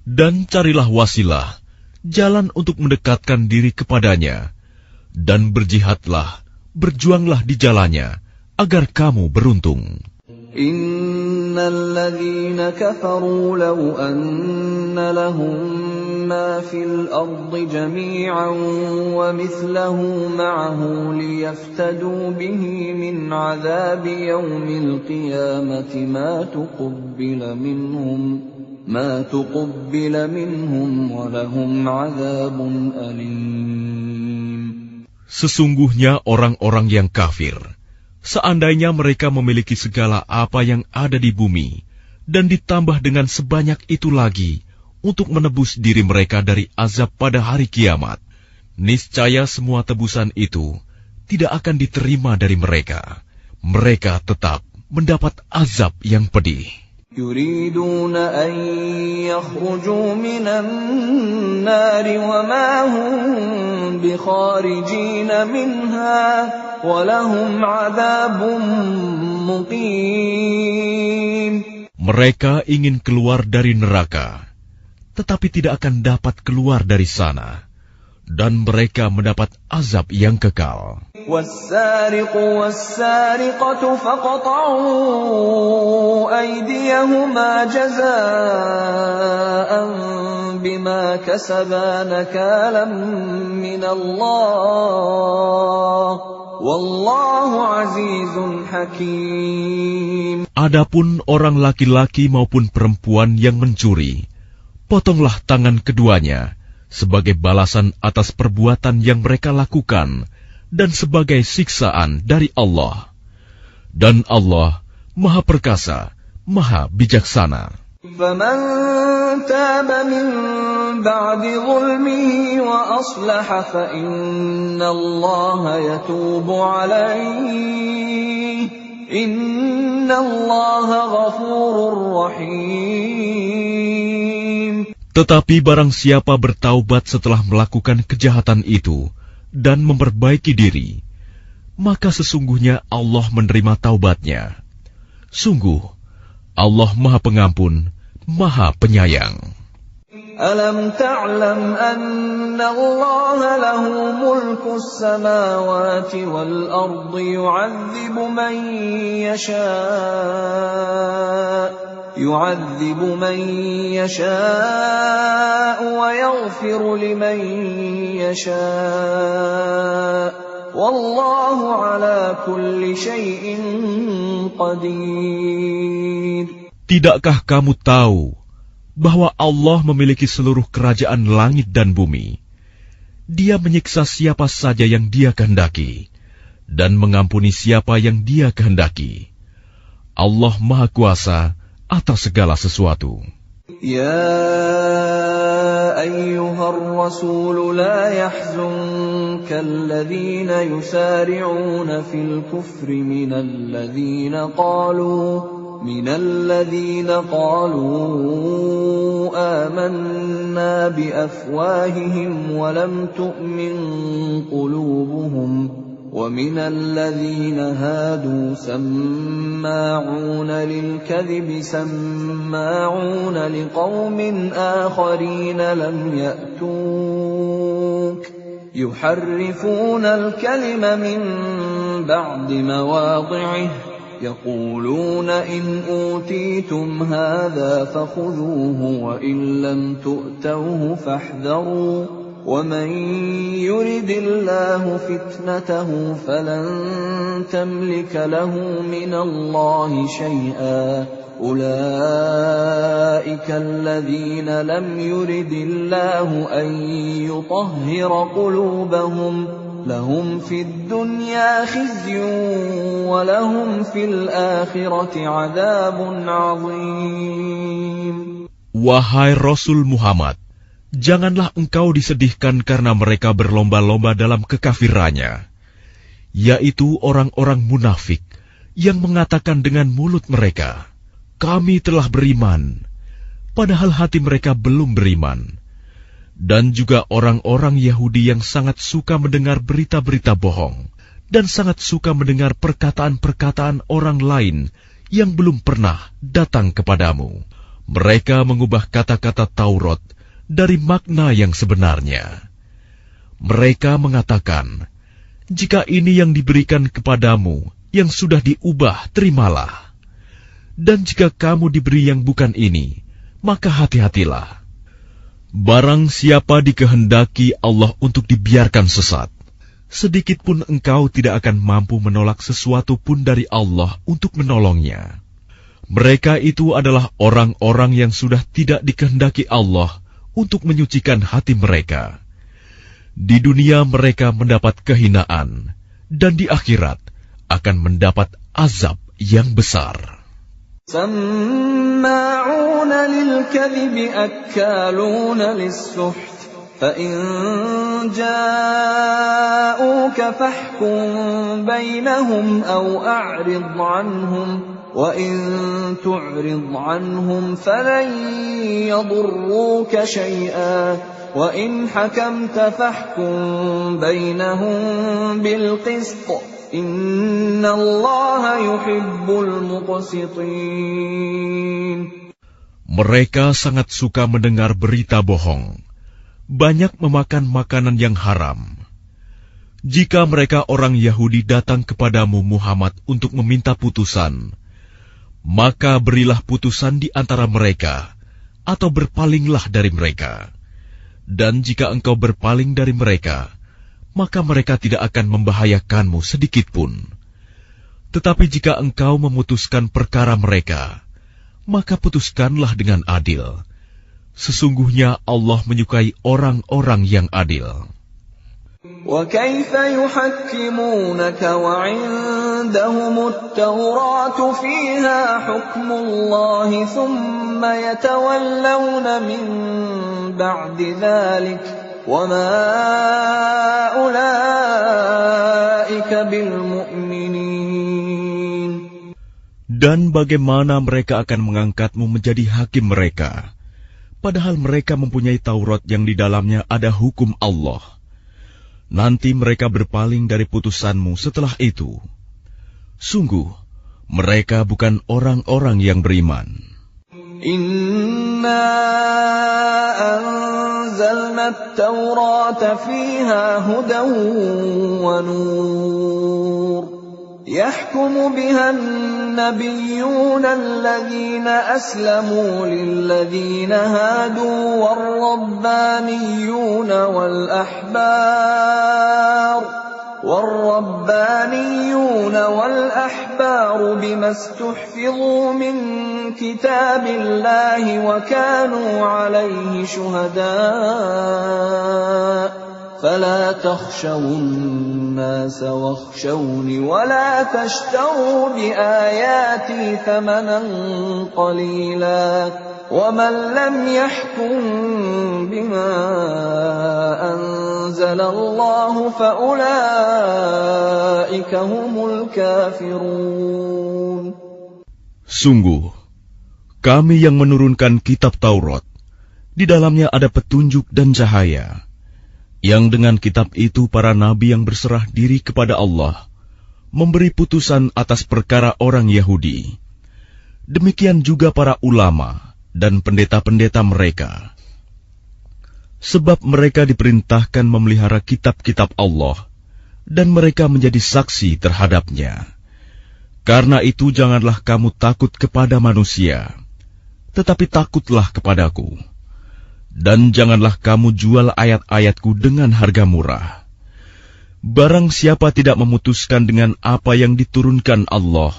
dan carilah wasilah, jalan untuk mendekatkan diri kepadanya, dan berjihadlah, berjuanglah di jalannya, agar kamu beruntung. Innal ladzina kafaru law anna lahum ma fil ardi jami'an wa mithluhu ma'ahu liyaftadu bihi min 'adzabi yaumil qiyamati ma tuqabbila minhum wa lahum 'adzabun alim. Sesungguhnya orang-orang yang kafir, seandainya mereka memiliki segala apa yang ada di bumi, dan ditambah dengan sebanyak itu lagi untuk menebus diri mereka dari azab pada hari kiamat, niscaya semua tebusan itu tidak akan diterima dari mereka. Mereka tetap mendapat azab yang pedih. Yuriduna an yakhruju minan nari wa ma hum bikharijina minha wa lahum 'adzabun muqim. Mereka ingin keluar dari neraka, tetapi tidak akan dapat keluar dari sana, dan mereka mendapat azab yang kekal. وَالسَّارِقُ وَالسَّارِقَةُ فَاقْطَعُوا أَيْدِيَهُمَا جَزَاءً بِمَا كَسَبَا نَكَالًا مِّنَ اللَّهِ وَاللَّهُ عَزِيزٌ حَكِيمٌ. Adapun orang laki-laki maupun perempuan yang mencuri, potonglah tangan keduanya sebagai balasan atas perbuatan yang mereka lakukan dan sebagai siksaan dari Allah. Dan Allah Maha Perkasa, Maha Bijaksana. فَمَن تَابَ مِن بَعْدِ ظُلْمِهِ وَأَصْلَحَ فَإِنَّ اللَّهَ يَتُوبُ عَلَيْهِ إِنَّ اللَّهَ غَفُورٌ رَّحِيمٌ. Tetapi barang siapa bertaubat setelah melakukan kejahatan itu dan memperbaiki diri, maka sesungguhnya Allah menerima taubatnya. Sungguh, Allah Maha Pengampun, Maha Penyayang. Alam ta'lam anna Allah lahu mulku as-samawati wal ardi yu'adzibu man yasha' wa yaghfiru liman yasha' wallahu ala kulli syai'in qadir. Tidakkah kamu tahu bahwa Allah memiliki seluruh kerajaan langit dan bumi? Dia menyiksa siapa saja yang Dia kehendaki dan mengampuni siapa yang Dia kehendaki. Allah Maha Kuasa atas segala sesuatu. Ya ayyuhar rasul la yahzunka alladhina yusari'una fil kufri minal ladhina qalu آمنا بأفواههم ولم تؤمن قلوبهم ومن الذين هادوا سماعون للكذب سماعون لقوم آخرين لم يأتوك يحرفون الكلم من بعد مواضعه يقولون إن أوتيتم هذا فخذوه وإن لم تؤتوه فاحذروا ومن يرد الله فتنته فلن تملك له من الله شيئا أولئك الذين لم يرد الله أن يطهر قلوبهم لهم في الدنيا خزي ولهم في الآخرة عذاب عظيم. Wahai Rasul Muhammad, janganlah engkau disedihkan karena mereka berlomba-lomba dalam kekafirannya, yaitu orang-orang munafik yang mengatakan dengan mulut mereka, kami telah beriman, padahal hati mereka belum beriman. Dan juga orang-orang Yahudi yang sangat suka mendengar berita-berita bohong dan sangat suka mendengar perkataan-perkataan orang lain yang belum pernah datang kepadamu. Mereka mengubah kata-kata Taurat dari makna yang sebenarnya. Mereka mengatakan, jika ini yang diberikan kepadamu yang sudah diubah, terimalah. Dan jika kamu diberi yang bukan ini, maka hati-hatilah. Barang siapa dikehendaki Allah untuk dibiarkan sesat, sedikit pun engkau tidak akan mampu menolak sesuatu pun dari Allah untuk menolongnya. Mereka itu adalah orang-orang yang sudah tidak dikehendaki Allah untuk menyucikan hati mereka. Di dunia mereka mendapat kehinaan, dan di akhirat akan mendapat azab yang besar. سماعون للكذب أكالون للسحت فإن جاءوك فاحكم بينهم أو أعرض عنهم وإن تعرض عنهم فلن يضروك شيئا وإن حكمت فاحكم بينهم بالقسط Inna Allah yuhibbul muqsitin. Mereka sangat suka mendengar berita bohong. banyak memakan makanan yang haram. Jika mereka orang Yahudi datang kepadamu Muhammad untuk meminta putusan, maka berilah putusan di antara mereka, atau berpalinglah dari mereka. Dan jika engkau berpaling dari mereka, maka mereka tidak akan membahayakanmu sedikitpun. Tetapi jika engkau memutuskan perkara mereka, maka putuskanlah dengan adil. Sesungguhnya Allah menyukai orang-orang yang adil. وَكَيْفَ يُحَكِّمُونَكَ وَعِندَهُمُ التَّوْرَاةُ فِيهَا حُكْمُ اللَّهِ ثُمَّ يَتَوَلَّوْنَ مِن بَعْدِ ذَلِكَ وَمَا أُولَئِكَ بِالْمُؤْمِنِينَ. Dan bagaimana mereka akan mengangkatmu menjadi hakim mereka, padahal mereka mempunyai Taurat yang di dalamnya ada hukum Allah. Nanti mereka berpaling dari putusanmu setelah itu. Sungguh, mereka bukan orang-orang yang beriman. Inna anzalna at-taurata fiha hudan wa nur. يحكم بها النبيون الذين أسلموا للذين هادوا والربانيون والأحبار بما استحفظوا من كتاب الله وكانوا عليه شهداء فلا تخشوا الناس واخشوني ولا تشتروا بآياتي ثمنا قليلا ومن لم يحكم بما أنزل الله فأولئك هم الكافرون. Sungguh, kami yang menurunkan kitab Taurat, di dalamnya ada petunjuk dan cahaya, yang dengan kitab itu para nabi yang berserah diri kepada Allah memberi putusan atas perkara orang Yahudi. Demikian juga para ulama dan pendeta-pendeta mereka. Sebab mereka diperintahkan memelihara kitab-kitab Allah, dan mereka menjadi saksi terhadapnya. Karena itu janganlah kamu takut kepada manusia, tetapi takutlah kepadaku. Dan janganlah kamu jual ayat-ayatku dengan harga murah. Barang siapa tidak memutuskan dengan apa yang diturunkan Allah,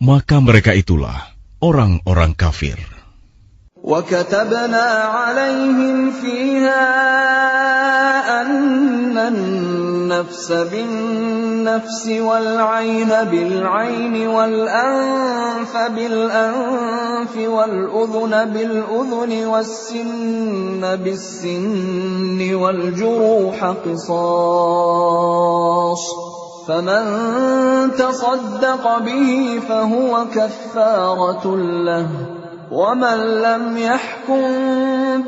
maka mereka itulah orang-orang kafir. وَكَتَبْنَا عَلَيْهِمْ فِيهَا أَنَّ النَّفْسَ بِالنَّفْسِ وَالْعَيْنَ بِالْعَيْنِ وَالْأَنفَ بِالْأَنفِ وَالْأُذُنَ بِالْأُذُنِ وَالسِّنَّ بِالسِّنِّ وَالْجُرُوحَ قِصَاصٌ فَمَنْ تَصَدَّقَ بِهِ فَهُوَ كَفَّارَةٌ لَهُ وَمَنْ لَمْ يَحْكُمْ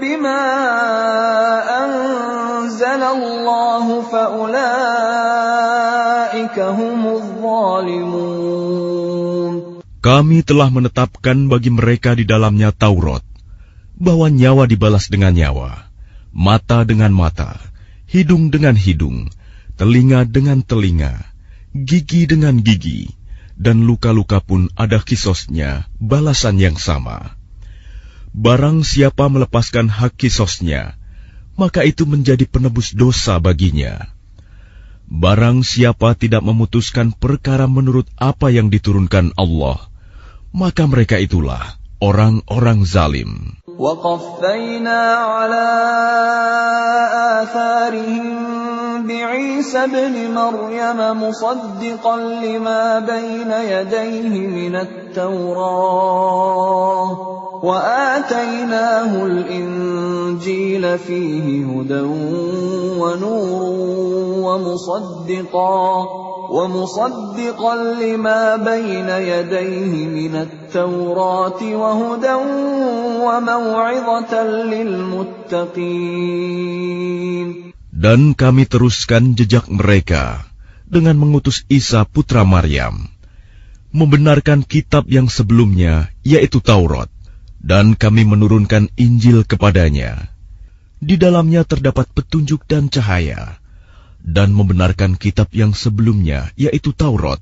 بِمَا أَنزَلَ اللَّهُ فَأُولَئِكَ هُمُ الظَّالِمُونَ. Kami telah menetapkan bagi mereka di dalamnya Taurat, bahwa nyawa dibalas dengan nyawa, mata dengan mata, hidung dengan hidung, telinga dengan telinga, gigi dengan gigi, dan luka-luka pun ada kisosnya, balasan yang sama. Barang siapa melepaskan hak kisosnya, maka itu menjadi penebus dosa baginya. Barang siapa tidak memutuskan perkara menurut apa yang diturunkan Allah, maka mereka itulah orang-orang zalim. وَقَفَّيْنَا عَلَى آثَارِهِمْ بِعِيسَى ابْنِ مَرْيَمَ مُصَدِّقًا لِمَا بَيْنَ يَدَيْهِ مِنَ التَّوْرَاةِ وَآتَيْنَاهُ الْإِنْجِيلَ فِيهِ هُدًى وَنُورٌ وَمُصَدِّقًا لِمَا بَيْنَ يَدَيْهِ مِنَ التَّوْرَاةِ وَهُدًى وَمَوْعِظَةً لِلْمُتَّقِينَ. Dan kami teruskan jejak mereka dengan mengutus Isa putra Maryam, membenarkan kitab yang sebelumnya, yaitu Taurat, dan kami menurunkan Injil kepadanya. Di dalamnya terdapat petunjuk dan cahaya, dan membenarkan kitab yang sebelumnya, yaitu Taurat,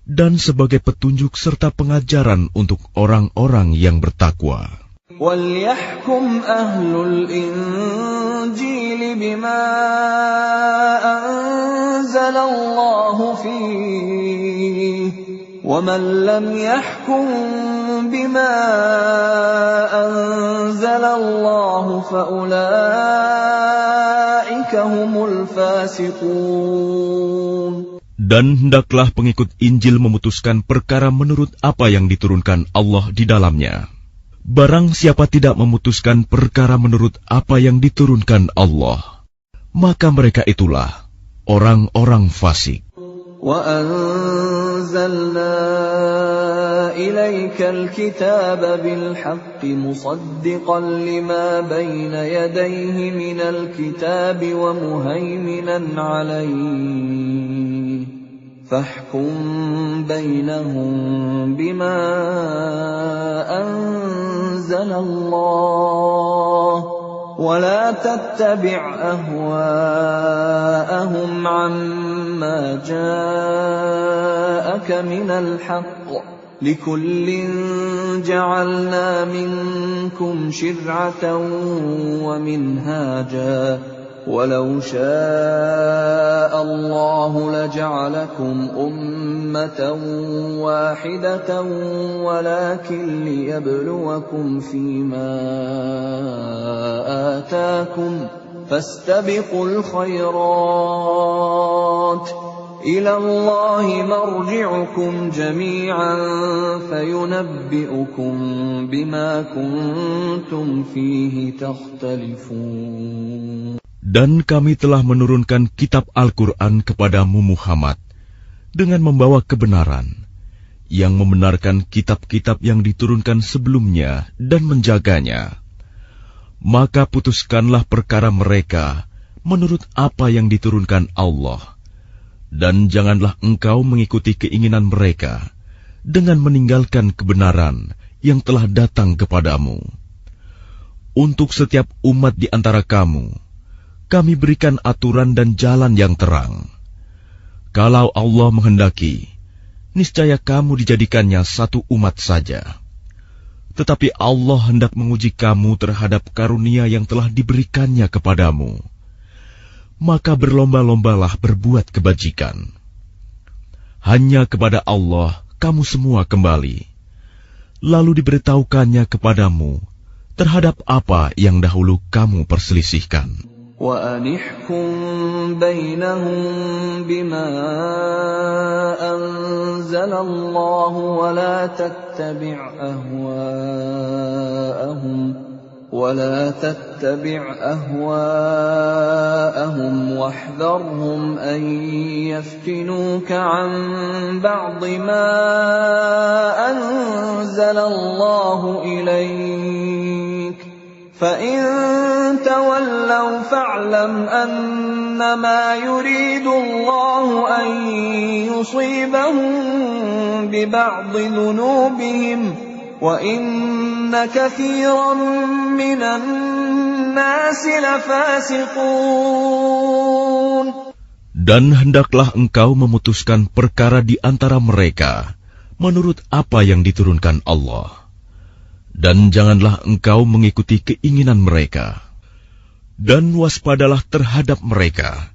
dan sebagai petunjuk serta pengajaran untuk orang-orang yang bertakwa. وَلْيَحْكُمْ أَهْلُ الْإِنْجِيلِ بِمَا أَنْزَلَ اللَّهُ فِيهِ وَمَنْ لَمْ يَحْكُمْ بِمَا أَنْزَلَ اللَّهُ فَأُولَئِكَ هُمُ الْفَاسِقُونَ. Dan hendaklah pengikut Injil memutuskan perkara menurut apa yang diturunkan Allah di dalamnya. Barang siapa tidak memutuskan perkara menurut apa yang diturunkan Allah, maka mereka itulah orang-orang fasik. وَأَنزَلْنَا إِلَيْكَ الْكِتَابَ بِالْحَقِّ مُصَدِّقًا لِمَا بَيْنَ يَدَيْهِ مِنَ الْكِتَابِ وَمُهَيْمِنًا عَلَيْهِ فَاحْكُم بَيْنَهُم بِمَا أَنزَلَ اللَّهُ وَلَا تَتَّبِعْ أَهْوَاءَهُمْ عَمَّا جَاءَكَ مِنَ الْحَقِّ لِكُلٍّ جَعَلْنَا مِنكُمْ شِرْعَةً وَمِنْهَاجًا وَلَوْ شَاءَ اللَّهُ لَجَعَلَكُمْ أُمَّةً وَاحِدَةً وَلَكِنْ لِيَبْلُوَكُمْ فِيمَا آتَاكُمْ فَاسْتَبِقُوا الْخَيْرَاتِ إِلَى اللَّهِ مَرْجِعُكُمْ جَمِيعًا فَيُنَبِّئُكُم بِمَا كُنتُمْ فِيهِ تَخْتَلِفُونَ. Dan kami telah menurunkan kitab Al-Quran kepadamu Muhammad dengan membawa kebenaran, yang membenarkan kitab-kitab yang diturunkan sebelumnya dan menjaganya. Maka putuskanlah perkara mereka menurut apa yang diturunkan Allah, dan janganlah engkau mengikuti keinginan mereka dengan meninggalkan kebenaran yang telah datang kepadamu. Untuk setiap umat di antara kamu, kami berikan aturan dan jalan yang terang. Kalau Allah menghendaki, niscaya kamu dijadikannya satu umat saja. Tetapi Allah hendak menguji kamu terhadap karunia yang telah diberikannya kepadamu. Maka berlomba-lombalah berbuat kebajikan. Hanya kepada Allah kamu semua kembali. Lalu diberitahukannya kepadamu terhadap apa yang dahulu kamu perselisihkan. وَأَنِحْكُم بَيْنَهُم بِمَا أَنزَلَ اللَّهُ وَلَا تَتَّبِعْ أَهْوَاءَهُمْ وَاحْذَرْهُمْ أَن يَفْتِنُوكَ عَن بَعْضِ مَا أَنزَلَ اللَّهُ إِلَيْكَ فَإِن تَوَلَّوْا فَاعْلَمْ أَنَّمَا يُرِيدُ اللَّهُ أَن يُصِيبَهُم بِبَعْضِ ذُنُوبِهِمْ وَإِنَّ كَثِيرًا مِّنَ النَّاسِ لَفَاسِقُونَ. Dan hendaklah engkau memutuskan perkara di antara mereka menurut apa yang diturunkan Allah. Dan janganlah engkau mengikuti keinginan mereka. Dan waspadalah terhadap mereka.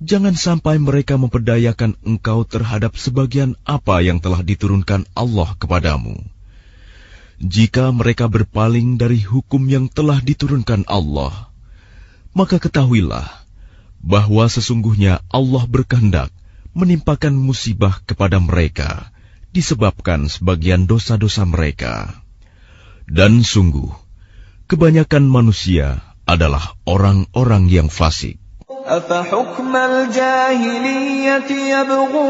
Jangan sampai mereka memperdayakan engkau terhadap sebagian apa yang telah diturunkan Allah kepadamu. Jika mereka berpaling dari hukum yang telah diturunkan Allah, maka ketahuilah bahwa sesungguhnya Allah berkehendak menimpakan musibah kepada mereka disebabkan sebagian dosa-dosa mereka. Dan sungguh, kebanyakan manusia adalah orang-orang yang fasik. أَفَحُكْمَ الْجَاهِلِيَّةِ يَبْغُونَ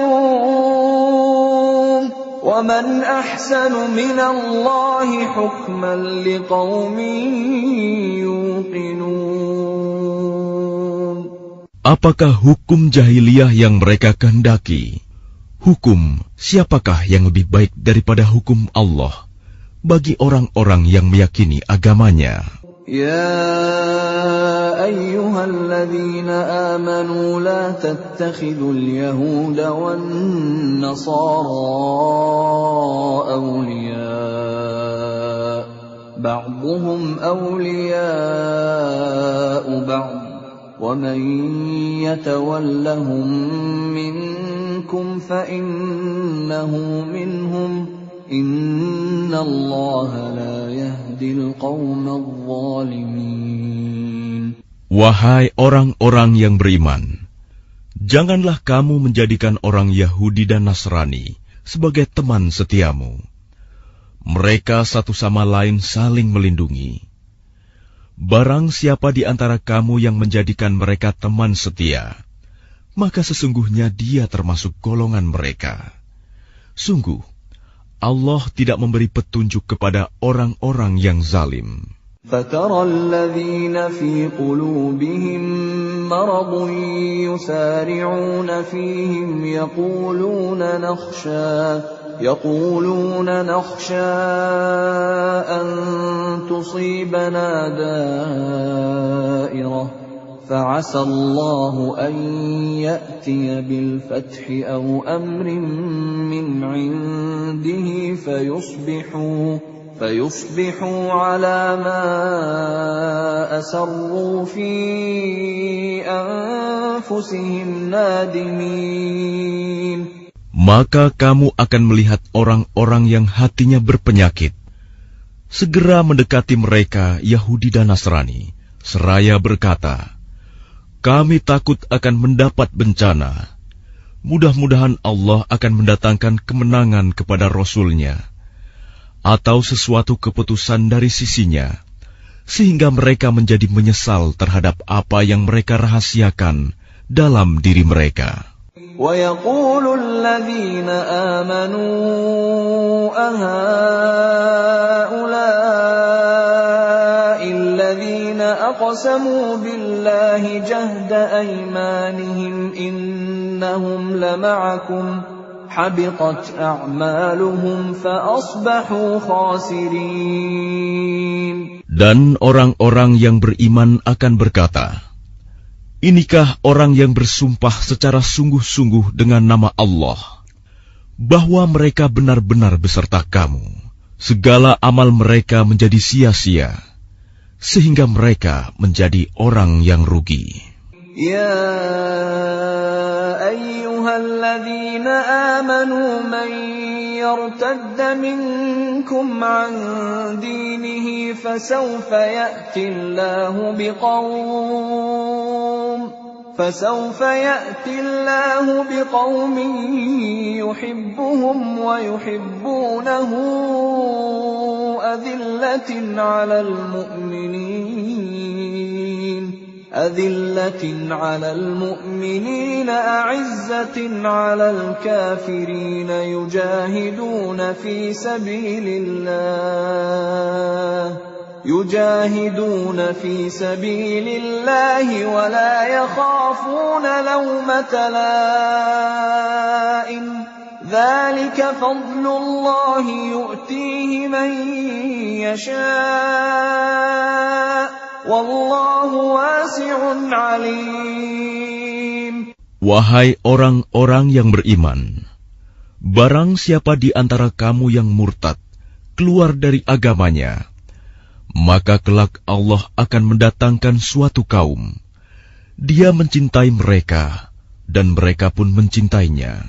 وَمَنْ أَحْسَنُ مِنَ اللَّهِ حُكْمًا لِقَوْمٍ يُوقِنُونَ. Apakah hukum jahiliyah yang mereka kehendaki? Hukum siapakah yang lebih baik daripada hukum Allah bagi orang-orang yang meyakini agamanya? Ya الذين آمنوا لا تتخذوا اليهود والنصارى أولياء بعضهم أولياء بعض ومن يتولهم منكم فإنه منهم إن الله لا يهدي القوم الظالمين. Wahai orang-orang yang beriman, janganlah kamu menjadikan orang Yahudi dan Nasrani sebagai teman setiamu. Mereka satu sama lain saling melindungi. Barang siapa di antara kamu yang menjadikan mereka teman setia, maka sesungguhnya dia termasuk golongan mereka. Sungguh, Allah tidak memberi petunjuk kepada orang-orang yang zalim. فَتَرَى الَّذِينَ فِي قُلُوبِهِم مَّرَضٌ يُسَارِعُونَ فِيهِمْ يَقُولُونَ نَخْشَىٰ أَن تُصِيبَنَا دَائِرَةٌ فَعَسَى اللَّهُ أَن يَأْتِيَ بِالْفَتْحِ أَوْ أَمْرٍ مِّنْ عِندِهِ فيصبحوا على ما أسروا في أنفسهم نادمين. Maka kamu akan melihat orang-orang yang hatinya berpenyakit segera mendekati mereka Yahudi dan Nasrani, seraya berkata, kami takut akan mendapat bencana. Mudah-mudahan Allah akan mendatangkan kemenangan kepada Rasul-Nya atau sesuatu keputusan dari sisinya, sehingga mereka menjadi menyesal terhadap apa yang mereka rahasiakan dalam diri mereka. وَيَقُولُ الَّذِينَ آمَنُوا أَهَؤُلَاءِ الَّذِينَ أَقْسَمُوا بِاللَّهِ جَهْدَ أَيْمَانِهِمْ إِنَّهُمْ لَمَعَكُمْ حبطت أعمالهم فأصبحوا خاسرين. Dan orang-orang yang beriman akan berkata, inikah orang yang bersumpah secara sungguh-sungguh dengan nama Allah, bahwa mereka benar-benar beserta kamu. Segala amal mereka menjadi sia-sia, sehingga mereka menjadi orang yang rugi. Ya ayyuhalladzina amanu man yartadda minkum an dinihi fasawfa ya'ti Allahu biqaumin yuhibbuhum wa yuhibbunahu أذلة على المؤمنين أعزة على الكافرين يجاهدون في سبيل الله ولا يخافون لومة لائم ذلك فضل الله يؤتيه من يشاء Wallahu wasi'un alim. Wahai orang-orang yang beriman, barang siapa di antara kamu yang murtad keluar dari agamanya, maka kelak Allah akan mendatangkan suatu kaum. Dia mencintai mereka dan mereka pun mencintainya,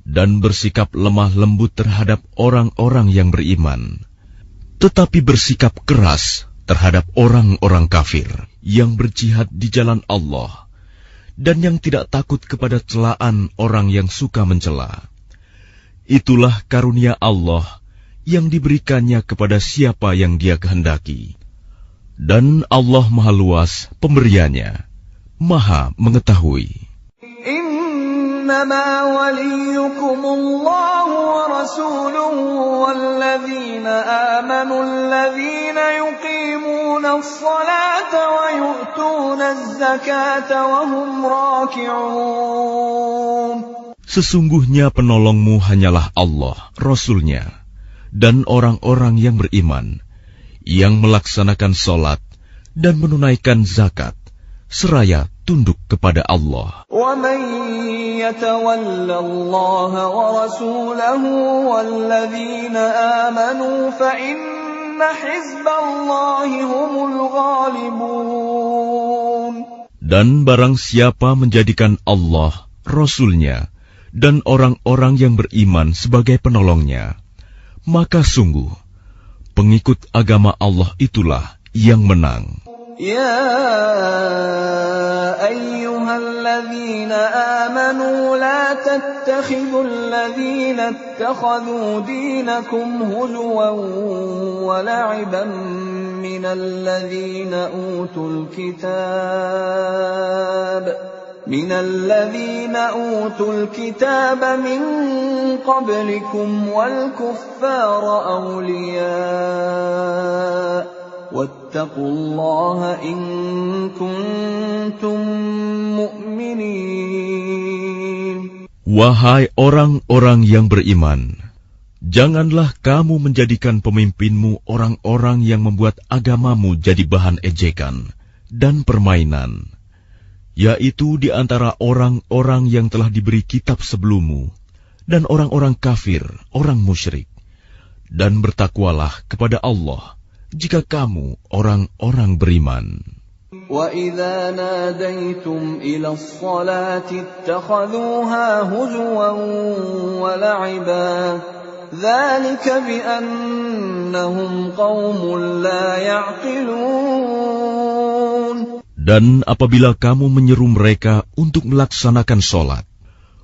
dan bersikap lemah lembut terhadap orang-orang yang beriman, tetapi bersikap keras terhadap orang-orang kafir yang berjihad di jalan Allah dan yang tidak takut kepada celaan orang yang suka mencela. Itulah karunia Allah yang diberikannya kepada siapa yang Dia kehendaki. Dan Allah Maha Luas pemberiannya, Maha mengetahui. إنما وليكم الله ورسوله والذين آمنوا الذين يقيمون الصلاة ويؤتون الزكاة وهم راكعون. Sesungguhnya penolongmu hanyalah Allah, Rasul-Nya, dan orang-orang yang beriman, yang melaksanakan sholat dan menunaikan zakat, seraya tunduk kepada Allah. وَمَن يَتَوَلَّ اللَّهَ وَرَسُولَهُ وَالَّذِينَ آمَنُوا فَإِنَّ حِزْبَ اللَّهِ هُمُ الْغَالِبُونَ. Dan barang siapa menjadikan Allah, Rasul-Nya, dan orang-orang yang beriman sebagai penolongnya, maka sungguh, pengikut agama Allah itulah yang menang. يا أيها الذين آمنوا لا تتخذوا الذين اتخذوا دينكم هزوا ولعبا من الذين أوتوا الكتاب من قبلكم والكفار أولياء واتقوا الله إن كنتم مؤمنين. Wahai orang-orang yang beriman, janganlah kamu menjadikan pemimpinmu orang-orang yang membuat agamamu jadi bahan ejekan dan permainan, yaitu di antara orang-orang yang telah diberi kitab sebelummu dan orang-orang kafir, orang musyrik. Dan bertakwalah kepada Allah jika kamu orang-orang beriman. وَإِذَا نَادَيْتُمْ إِلَى الصَّلَاةِ اتَّخَذُوهَا هُزُوًا وَلَعِبًا ذَلِكَ بِأَنَّهُمْ قَوْمٌ لَا يَعْقِلُونَ. Dan apabila kamu menyeru mereka untuk melaksanakan sholat,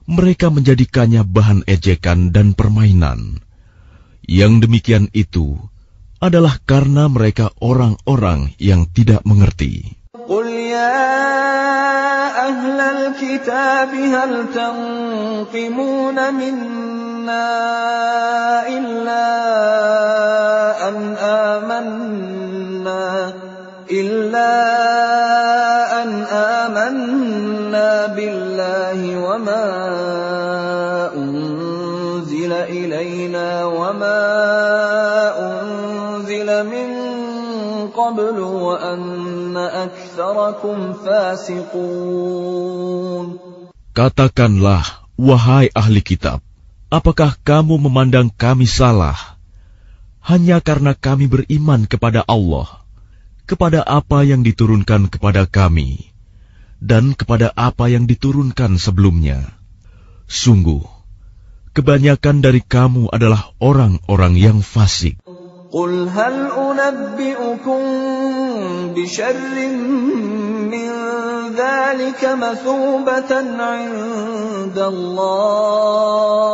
mereka menjadikannya bahan ejekan dan permainan. Yang demikian itu adalah karena mereka orang-orang yang tidak mengerti. قُلْ يَا أَهْلَ الْكِتَابِ هَلْ تَنقِمُونَ مِنَّا إِلَّا أَنْ آمَنَّا بِاللَّهِ وَمَا أُنْزِلَ إِلَيْنَا وَمَا أُنْزِلَ مِنْ قَبْلُ وَأَنَّ أَكْثَرَكُمْ فَاسِقُونَ. Katakanlah, wahai ahli kitab, apakah kamu memandang kami salah hanya karena kami beriman kepada Allah, kepada apa yang diturunkan kepada kami, dan kepada apa yang diturunkan sebelumnya? Sungguh, kebanyakan dari kamu adalah orang-orang yang fasik. قُلْ هَلْ أُنَبِّئُكُمْ بِشَرٍّ مِّن ذَلِكَ مَثُوبَةً عِندَ اللَّهِ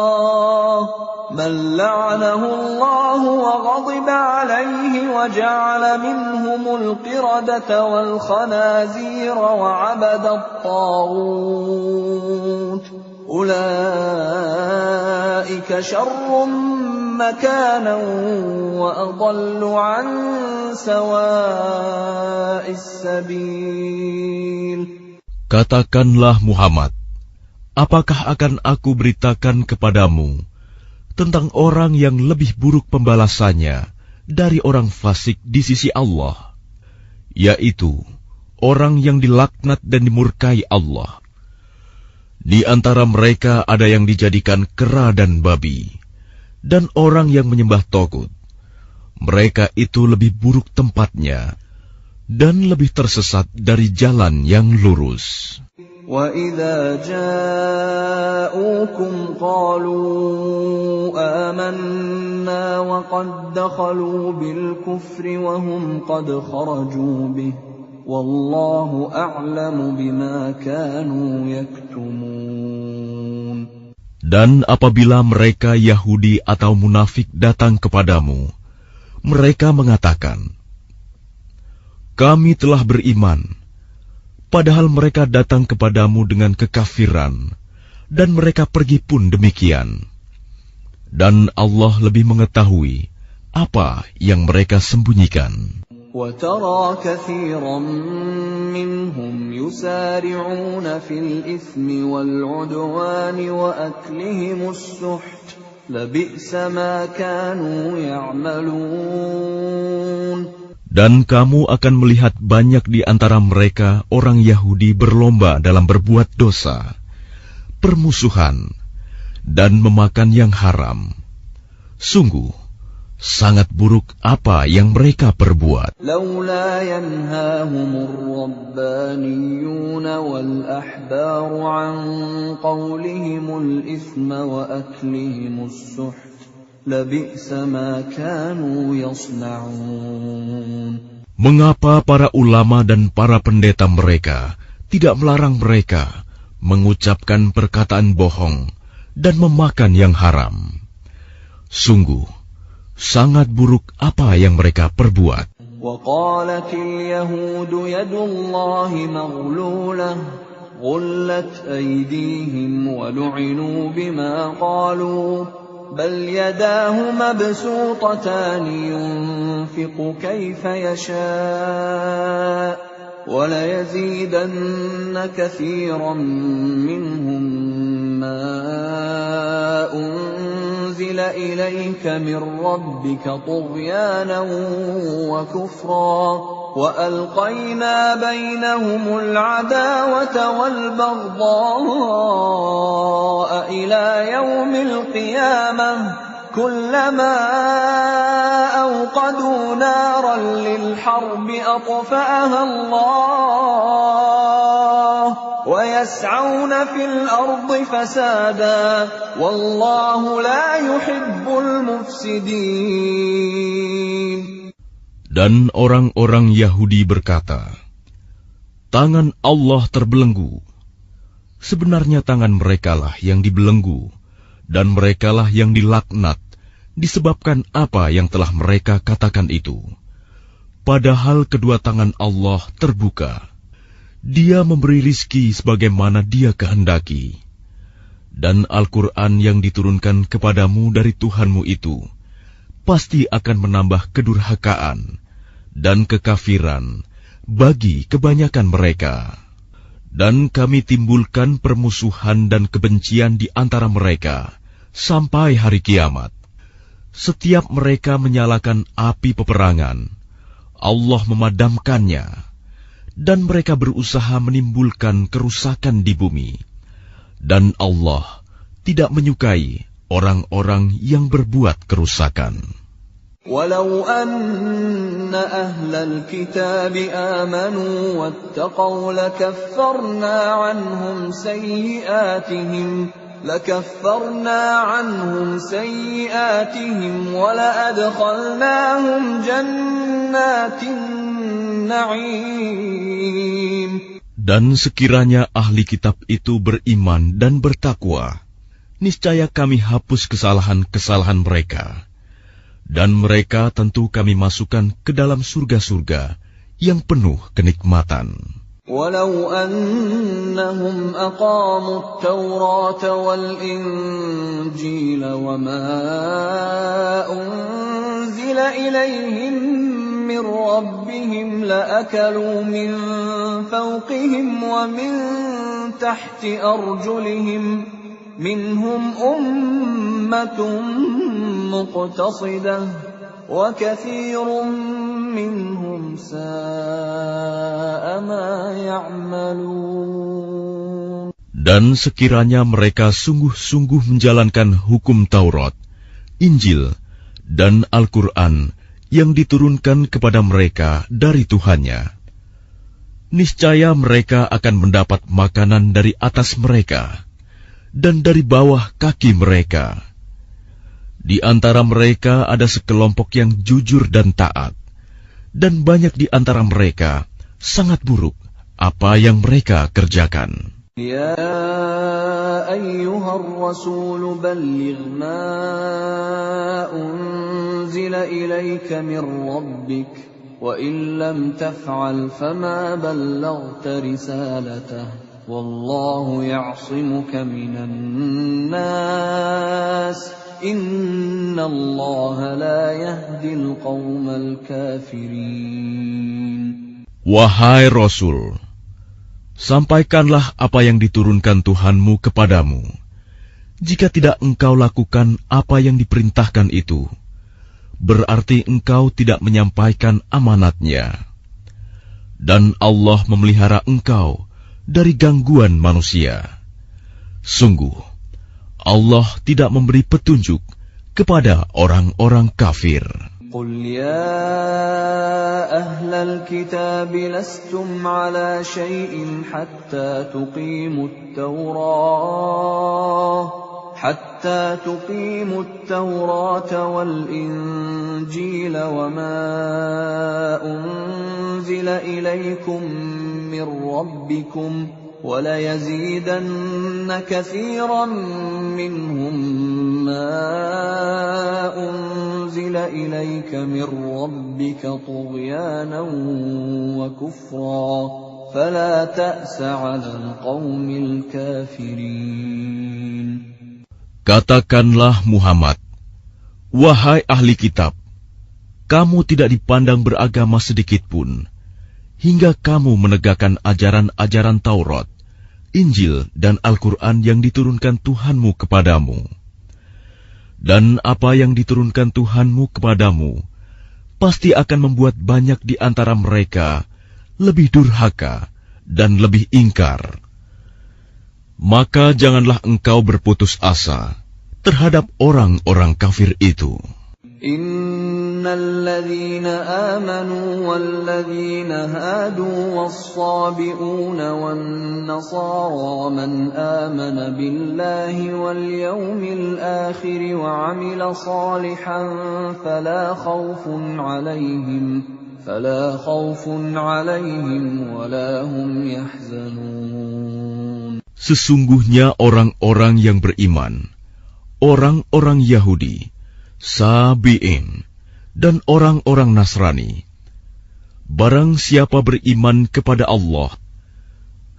مَن لَّعَنَهُ اللَّهُ وَغَضِبَ عَلَيْهِ وَجَعَلَ مِنْهُمُ الْقِرَدَةَ وَالْخَنَازِيرَ وَعَبَدَ الطَّاغُوتَ أُولَٰئِكَ شَرٌّ مَّكَانًا وَأَضَلُّ عَن سَوَاءِ السَّبِيلِ. Katakanlah Muhammad, apakah akan aku beritakan kepadamu tentang orang yang lebih buruk pembalasannya dari orang fasik di sisi Allah, yaitu orang yang dilaknat dan dimurkai Allah. Di antara mereka ada yang dijadikan kera dan babi, dan orang yang menyembah togut. Mereka itu lebih buruk tempatnya, dan lebih tersesat dari jalan yang lurus. وَإِذَا جَاءُوكُمْ قَالُوا آمَنَّا وَقَدْ دَخَلُوا بِالْكُفْرِ وَهُمْ قَدْ خَرَجُوا بِهِ وَاللَّهُ أَعْلَمُ بِمَا كَانُوا يَكْتُمُونَ. Dan apabila mereka Yahudi atau munafik datang kepadamu, mereka mengatakan, "Kami telah beriman," padahal mereka datang kepadamu dengan kekafiran, dan mereka pergi pun demikian. Dan Allah lebih mengetahui apa yang mereka sembunyikan. وَتَرَى كَثِيرًا مِّنْهُمْ يُسَارِعُونَ فِي الْإِثْمِ وَالْعُدْوَانِ وَأَكْلِهِمُ السُّحْتَ لَبِئْسَ مَا كَانُوا يَعْمَلُونَ. Dan kamu akan melihat banyak di antara mereka orang Yahudi berlomba dalam berbuat dosa, permusuhan, dan memakan yang haram. Sungguh, sangat buruk apa yang mereka perbuat. لولا ينهاهم الربانيون والأحبار عن قولهم الإثم وأكلهم السحت لبئس ما كانوا يصنعون. Mengapa para ulama dan para pendeta mereka tidak melarang mereka mengucapkan perkataan bohong dan memakan yang haram? Sungguh, sangat buruk apa yang mereka perbuat. وقالت اليهود يد الله مغلولة غلت أيديهم ولعنوا بما قالوا بل يداه مبسوطتان ينفق كيف يشاء وليزيدن كثيرا منهم ما أنزل إليك من ربك طغيانا وكفرا وألقينا بينهم العداوة والبغضاء إلى يوم القيامة كلما أوقدوا نارا للحرب أطفأها الله ويسعون في الأرض فسادا والله لا يحب المفسدين. Dan orang-orang Yahudi berkata, tangan Allah terbelenggu. Sebenarnya tangan merekalah yang dibelenggu, dan merekalah yang dilaknat, disebabkan apa yang telah mereka katakan itu. Padahal kedua tangan Allah terbuka. Dia memberi rizki sebagaimana Dia kehendaki. Dan Al-Quran yang diturunkan kepadamu dari Tuhanmu itu pasti akan menambah kedurhakaan dan kekafiran bagi kebanyakan mereka. Dan kami timbulkan permusuhan dan kebencian di antara mereka sampai hari kiamat. Setiap mereka menyalakan api peperangan, Allah memadamkannya, dan mereka berusaha menimbulkan kerusakan di bumi. Dan Allah tidak menyukai orang-orang yang berbuat kerusakan. ولو أن أهل الكتاب آمنوا واتقوا لكفرنا عنهم سيئاتهم ولأدخلناهم جنات النعيم. Dan sekiranya ahli kitab itu beriman dan bertakwa, niscaya kami hapus kesalahan-kesalahan mereka. Dan mereka tentu kami masukkan ke dalam surga-surga yang penuh kenikmatan. ولو أنهم أقاموا التوراة والإنجيل وما أنزل إليهم من ربهم لأكلوا من فوقهم ومن تحت أرجلهم منهم أمة مقتصدة وكثير منهم ساء ما يعملون. Dan sekiranya mereka sungguh-sungguh menjalankan hukum Taurat, Injil, dan Al-Quran yang diturunkan kepada mereka dari Tuhannya, niscaya mereka akan mendapat makanan dari atas mereka dan dari bawah kaki mereka. Di antara mereka ada sekelompok yang jujur dan taat, dan banyak di antara mereka sangat buruk apa yang mereka kerjakan. Ya ayyuhar rasul balligh ma unzila ilayka min rabbik wa in lam taf'al fama ballaghta risalatah wallahu ya'simuka minan nas Inna Allah la yahdil qawmal kafirin. Wahai Rasul, sampaikanlah apa yang diturunkan Tuhanmu kepadamu. Jika tidak engkau lakukan apa yang diperintahkan itu, berarti engkau tidak menyampaikan amanatnya. Dan Allah memelihara engkau dari gangguan manusia. Sungguh, Allah tidak memberi petunjuk kepada orang-orang kafir. قل يا أهل الكتاب لستم على شيء حتى تقيموا التوراة والإنجيل وما أنزل إليكم من ربكم وليزيدن كثيرا منهم ما أنزل إليك من ربك طغيانا وكفرا فلا تأس على القوم الكافرين. Katakanlah Muhammad, wahai ahli kitab, kamu tidak dipandang beragama sedikitpun, hingga kamu menegakkan ajaran-ajaran Taurat, Injil, dan Al-Quran yang diturunkan Tuhanmu kepadamu. Dan apa yang diturunkan Tuhanmu kepadamu, pasti akan membuat banyak di antara mereka lebih durhaka dan lebih ingkar. Maka janganlah engkau berputus asa terhadap orang-orang kafir itu. Innalladzina amanu walladzina hadu was-sabi'una wan-nasara man amana billahi wal yawmil akhir wa 'amila salihan fala khawfun 'alaihim wa la hum yahzanun. Sesungguhnya orang-orang yang beriman, orang-orang Yahudi, Sabi'in, dan orang-orang Nasrani, barang siapa beriman kepada Allah,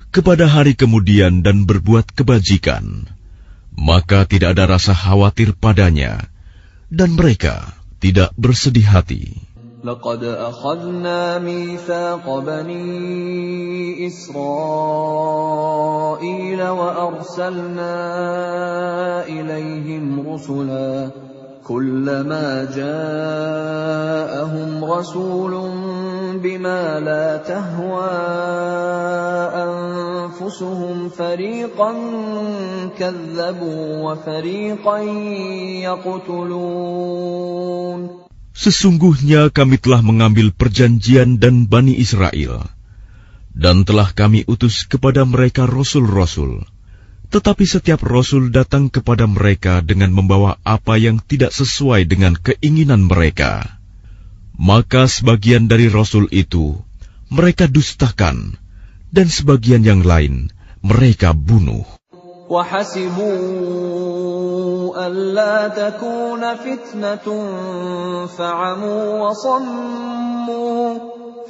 kepada hari kemudian dan berbuat kebajikan, maka tidak ada rasa khawatir padanya, dan mereka tidak bersedih hati. لقد أخذنا ميثاق بني إسرائيل وأرسلنا إليهم رسلا كلما جاءهم رسول بما لا تهوى أنفسهم فريقا كذبوا وفريقا يقتلون. Sesungguhnya kami telah mengambil perjanjian dan Bani Israel, dan telah kami utus kepada mereka rasul-rasul. Tetapi setiap rasul datang kepada mereka dengan membawa apa yang tidak sesuai dengan keinginan mereka. Maka sebagian dari rasul itu mereka dustakan, dan sebagian yang lain mereka bunuh. وَحَسِبُوا أَلَّا تَكُونَ فِتْنَةٌ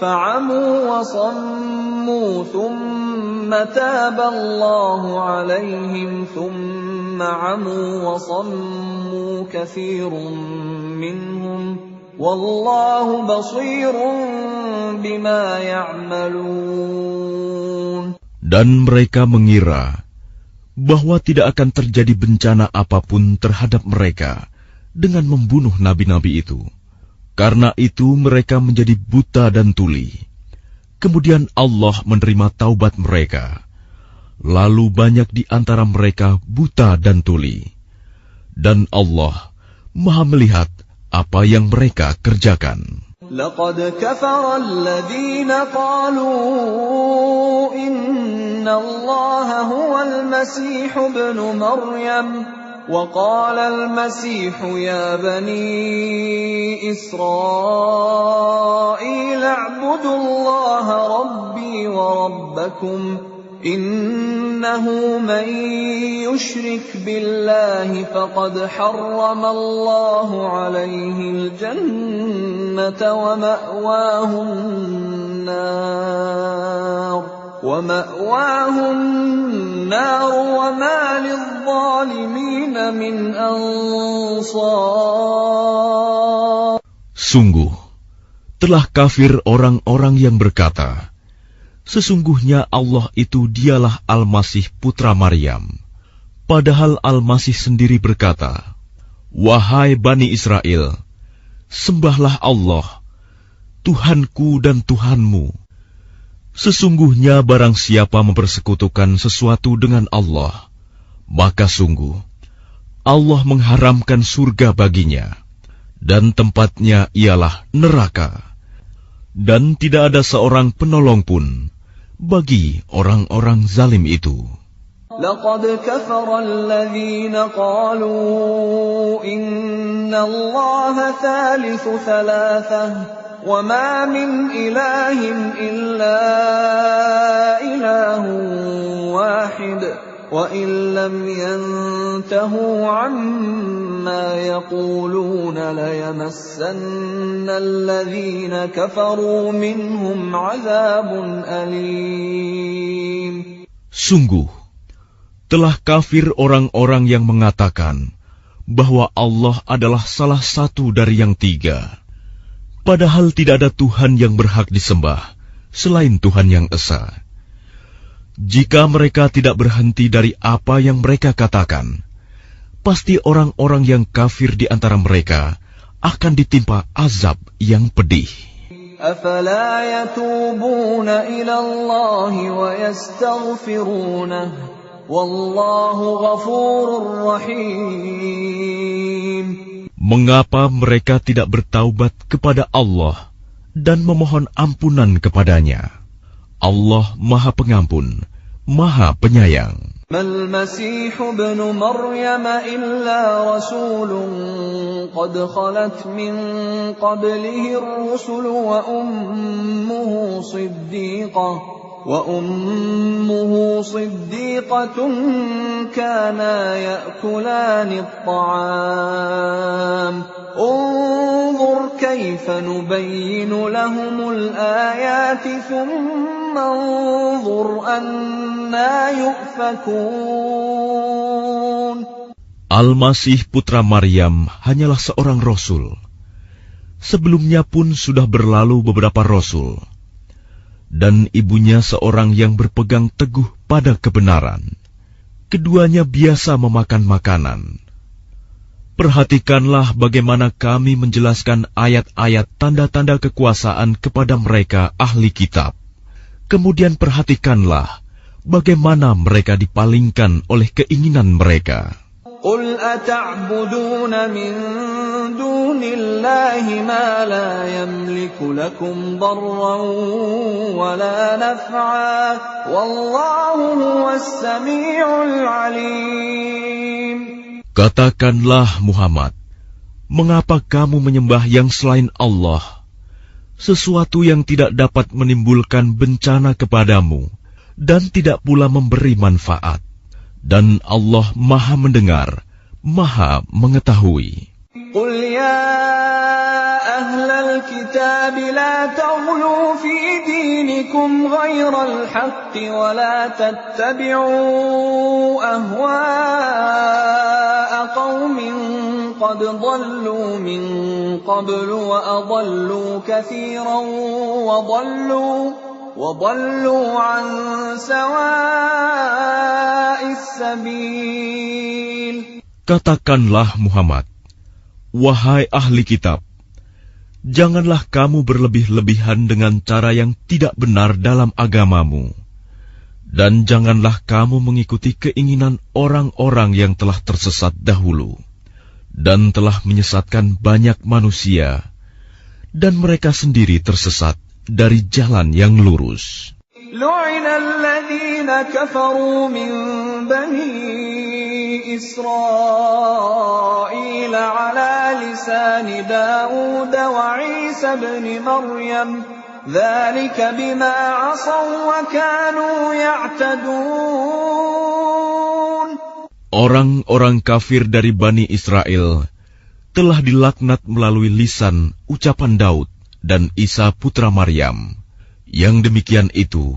فَعَمُوا وَصَمُّوا ثُمَّ تَابَ اللَّهُ عَلَيْهِمْ ثُمَّ عَمُوا وَصَمُّوا كَثِيرٌ مِّنْهُمْ وَاللَّهُ بَصِيرٌ بِمَا يَعْمَلُونَ. Dan mereka mengira bahwa tidak akan terjadi bencana apapun terhadap mereka dengan membunuh nabi-nabi itu. Karena itu mereka menjadi buta dan tuli. Kemudian Allah menerima taubat mereka. Lalu banyak di antara mereka buta dan tuli. Dan Allah Maha melihat apa yang mereka kerjakan. لقد كفر الذين قالوا إن الله هو المسيح ابن مريم وقال المسيح يا بني إسرائيل اعبدوا الله ربي وربكم إنه من يشرك بالله فقد حرم الله عليه الجنة ومأواه النار وما للظالمين من أنصار. Sungguh, telah kafir orang-orang yang berkata, sesungguhnya Allah itu dialah Al-Masih putra Maryam. Padahal Al-Masih sendiri berkata, wahai Bani Israel, Sembahlah Allah, Tuhanku dan Tuhanmu. Sesungguhnya barang siapa mempersekutukan sesuatu dengan Allah, maka sungguh Allah mengharamkan surga baginya, dan tempatnya ialah neraka. Dan tidak ada seorang penolong pun bagi orang-orang zalim itu. لقد كفر الذين قالوا إن الله ثالث ثلاثة وما من إله إلا إله واحد وإن لم ينتهوا عما يقولون ليمسن الذين كفروا منهم عذاب أليم. Sungguh, telah kafir orang-orang yang mengatakan bahwa Allah adalah salah satu dari yang tiga, padahal tidak ada Tuhan yang berhak disembah selain Tuhan yang Esa. Jika mereka tidak berhenti dari apa yang mereka katakan, pasti orang-orang yang kafir di antara mereka akan ditimpa azab yang pedih. أفلا يتوبون إلى الله ويستغفرونه والله غفور رحيم. Mengapa mereka tidak bertaubat kepada Allah dan memohon ampunan kepadanya? Allah Maha Pengampun, Maha Penyayang. ما المسيح ابن مريم إلا رسول قد خلت من قبله الرسل وأمه صديقة كانا يأكلان الطعام انظر كيف نبين لهم الآيات ثم انظر أنا يؤفكون. Al-Masih putra Maryam hanyalah seorang rasul. Sebelumnya pun sudah berlalu beberapa rasul, dan ibunya seorang yang berpegang teguh pada kebenaran. Keduanya biasa memakan makanan. Perhatikanlah bagaimana kami menjelaskan ayat-ayat tanda-tanda kekuasaan kepada mereka ahli kitab. Kemudian perhatikanlah bagaimana mereka dipalingkan oleh keinginan mereka. قل أتعبدون من دون الله ما لا يملك لكم ضرا ولا نفعا والله هو السميع العليم. Katakanlah Muhammad, mengapa kamu menyembah yang selain Allah, sesuatu yang tidak dapat menimbulkan bencana kepadamu dan tidak pula memberi manfaat, dan Allah Maha Mendengar, Maha Mengetahui. قل يا أهل الكتاب لا تغلوا في دينكم غير الحق ولا تتبعوا أهواء قوم قد ضلوا من قبل وأضلوا كثيرا وضلوا عن سواء السبيل. Katakanlah Muhammad, wahai ahli kitab, janganlah kamu berlebih-lebihan dengan cara yang tidak benar dalam agamamu, dan janganlah kamu mengikuti keinginan orang-orang yang telah tersesat dahulu, dan telah menyesatkan banyak manusia, dan mereka sendiri tersesat dari jalan yang lurus. لعن الذين كفروا من بني إسرائيل على لسان داود وعيسى بن مريم ذلك بما عصوا وكانوا يعتدون. Orang-orang kafir dari Bani Israel telah dilaknat melalui lisan ucapan Daud dan Isa putra Maryam. Yang demikian itu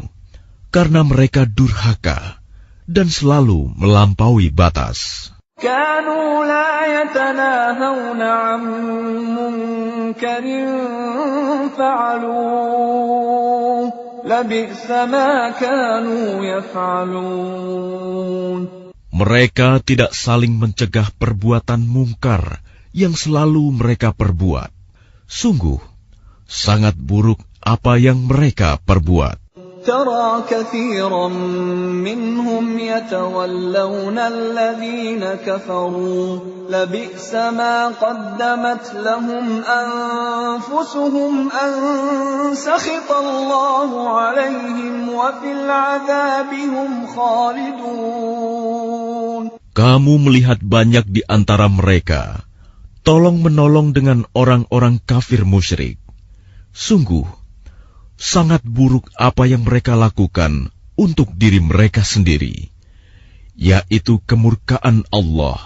karena mereka durhaka dan selalu melampaui batas. كانوا لا يتناهون عن منكر فعلوه لبئس ما كانوا يفعلون. Mereka tidak saling mencegah perbuatan mungkar yang selalu mereka perbuat. Sungguh, sangat buruk apa yang mereka perbuat. ترى كثيرا منهم يتولون الذين كفروا لبئس ما قدمت لهم أنفسهم أن سخط الله عليهم وفي العذاب هم خالدون. Kamu melihat banyak di antara mereka tolong-menolong dengan orang-orang kafir musyrik. Sungguh, sangat buruk apa yang mereka lakukan untuk diri mereka sendiri, yaitu kemurkaan Allah,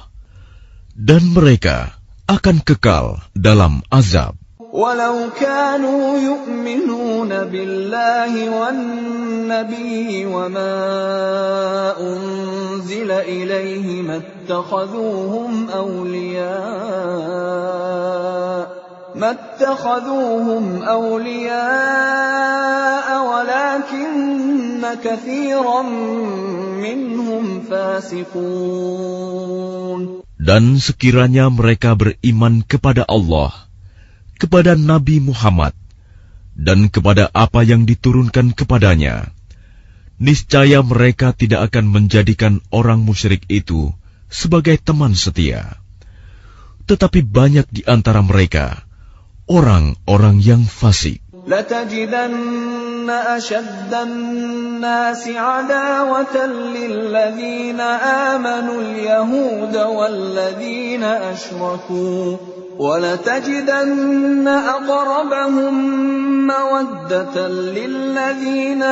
dan mereka akan kekal dalam azab. ولو كانوا يؤمنون بالله والنبي وما أنزل إليه ما اتخذوهم أولياء ولكن كثيرا منهم فاسقون. Dan sekiranya mereka beriman kepada Allah, kepada Nabi Muhammad, dan kepada apa yang diturunkan kepadanya, niscaya mereka tidak akan menjadikan orang musyrik itu sebagai teman setia. Tetapi banyak di antara mereka orang-orang yang fasik. لَتَجِدَنَّ أَشَدَّ النَّاسِ عَدَاوَةً لِلَّذِينَ آمَنُوا الْيَهُودَ وَالَّذِينَ أَشْرَكُوا وَلَتَجِدَنَّ أَقْرَبَهُم مَّوَدَّةً لِلَّذِينَ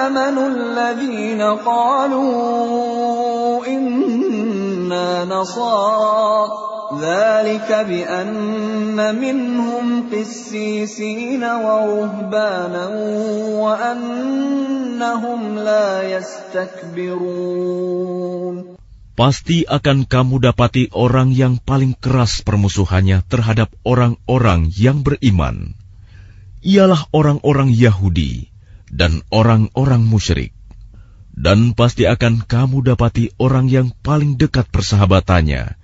آمَنُوا الَّذِينَ قَالُوا إِنَّا نَصَارَى ذلك بأن منهم قسيسين ورهبانا وأنهم لا يستكبرون. Pasti akan kamu dapati orang yang paling keras permusuhannya terhadap orang-orang yang beriman, ialah orang-orang Yahudi dan orang-orang musyrik. Dan pasti akan kamu dapati orang yang paling dekat persahabatannya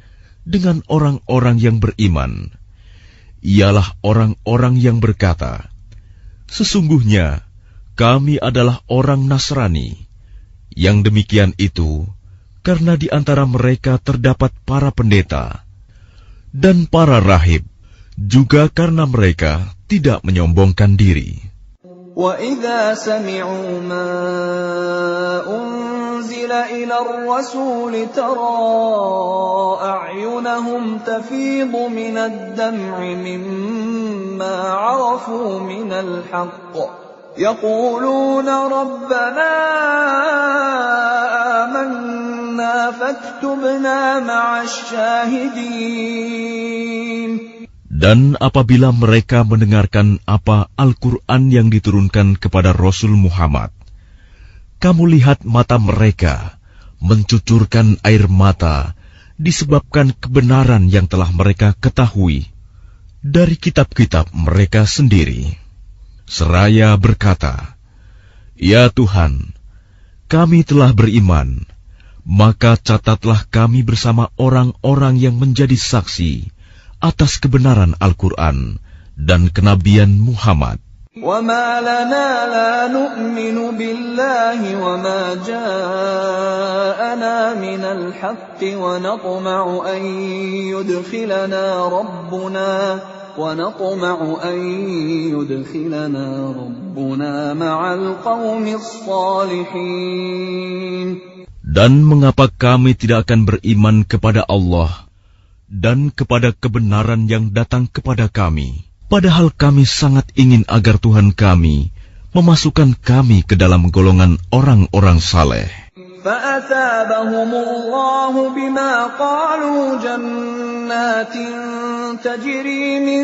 dengan orang-orang yang beriman, ialah orang-orang yang berkata, sesungguhnya kami adalah orang Nasrani. Yang demikian itu karena di antara mereka terdapat para pendeta dan para rahib, juga karena mereka tidak menyombongkan diri. وَإِذَا سَمِعُوا مَا أُنزِلَ إِلَى الرَّسُولِ تَرَىٰ أَعْيُنَهُمْ تَفِيضُ مِنَ الدَّمْعِ مِمَّا عَرَفُوا مِنَ الْحَقِّ يَقُولُونَ رَبَّنَا آمَنَّا فَاكْتُبْنَا مَعَ الشَّاهِدِينَ. Dan apabila mereka mendengarkan apa Al-Quran yang diturunkan kepada Rasul Muhammad, kamu lihat mata mereka mencucurkan air mata disebabkan kebenaran yang telah mereka ketahui dari kitab-kitab mereka sendiri. Seraya berkata, "Ya Tuhan, kami telah beriman, maka catatlah kami bersama orang-orang yang menjadi saksi atas kebenaran Al-Quran dan kenabian Muhammad." وَمَا لَنَا لَا نُؤْمِنُ بِاللَّهِ وَمَا جَاءَنَا مِنَ الْحَقِّ وَنَطْمَعُ أَن يُدْخِلَنَا رَبُّنَا مَعَ الْقَوْمِ الصَّالِحِينَ. Dan mengapa kami tidak akan beriman kepada Allah dan kepada kebenaran yang datang kepada kami, padahal kami sangat ingin agar Tuhan kami memasukkan kami ke dalam golongan orang-orang saleh. فَأَثَابَهُمُ اللَّهُ بِمَا قَالُوا جَنَّاتٍ تَجْرِي مِن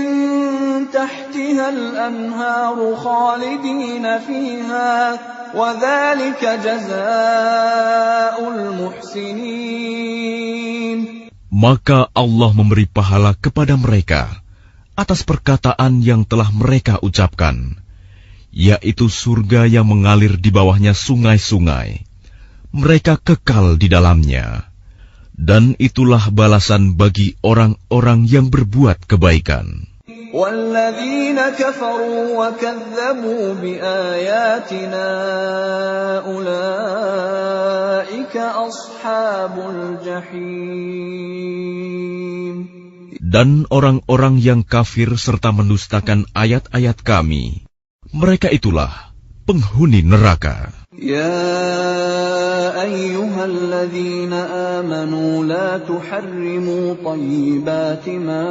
تَحْتِهَا الْأَنْهَارُ خَالِدِينَ فِيهَا وَذَلِكَ جَزَاءُ الْمُحْسِنِينَ. Maka Allah memberi pahala kepada mereka atas perkataan yang telah mereka ucapkan, yaitu surga yang mengalir di bawahnya sungai-sungai. Mereka kekal di dalamnya, dan itulah balasan bagi orang-orang yang berbuat kebaikan. والذين كفروا وكذبوا بآياتنا أولئك أصحاب الجحيم. Dan orang-orang yang kafir serta mendustakan ayat-ayat Kami, mereka itulah penghuni neraka. يا أيها الذين آمنوا لا تحرموا طيبات ما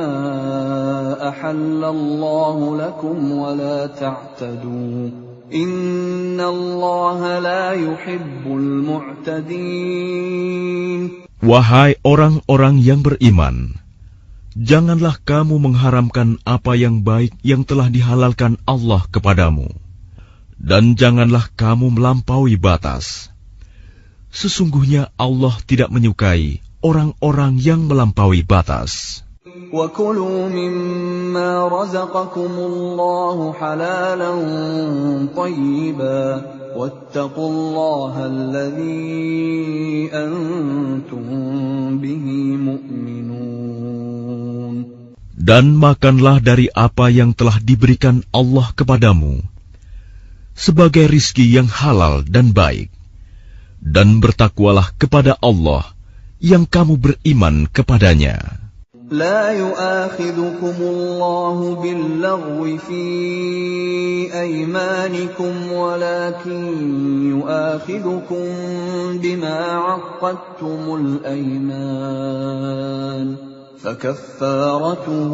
أحل الله لكم ولا تعتدوا إن الله لا يحب المعتدين. Wahai orang-orang yang beriman, janganlah kamu mengharamkan apa yang baik yang telah dihalalkan Allah kepadamu. Dan janganlah kamu melampaui batas. Sesungguhnya Allah tidak menyukai orang-orang yang melampaui batas. وَكُلُوا مِمَّا رَزَقَكُمُ اللَّهُ حَلَالًا طَيِّبًا وَاتَّقُوا اللَّهَ الَّذِي أَنْتُمْ بِهِ مُؤْمِنُونَ. Dan makanlah dari apa yang telah diberikan Allah kepadamu sebagai rizki yang halal dan baik, dan bertakwalah kepada Allah yang kamu beriman kepadanya. لا يؤاخذكم الله باللغو في أيمانكم ولكن يؤاخذكم بما عقدتم الأيمان فكفارته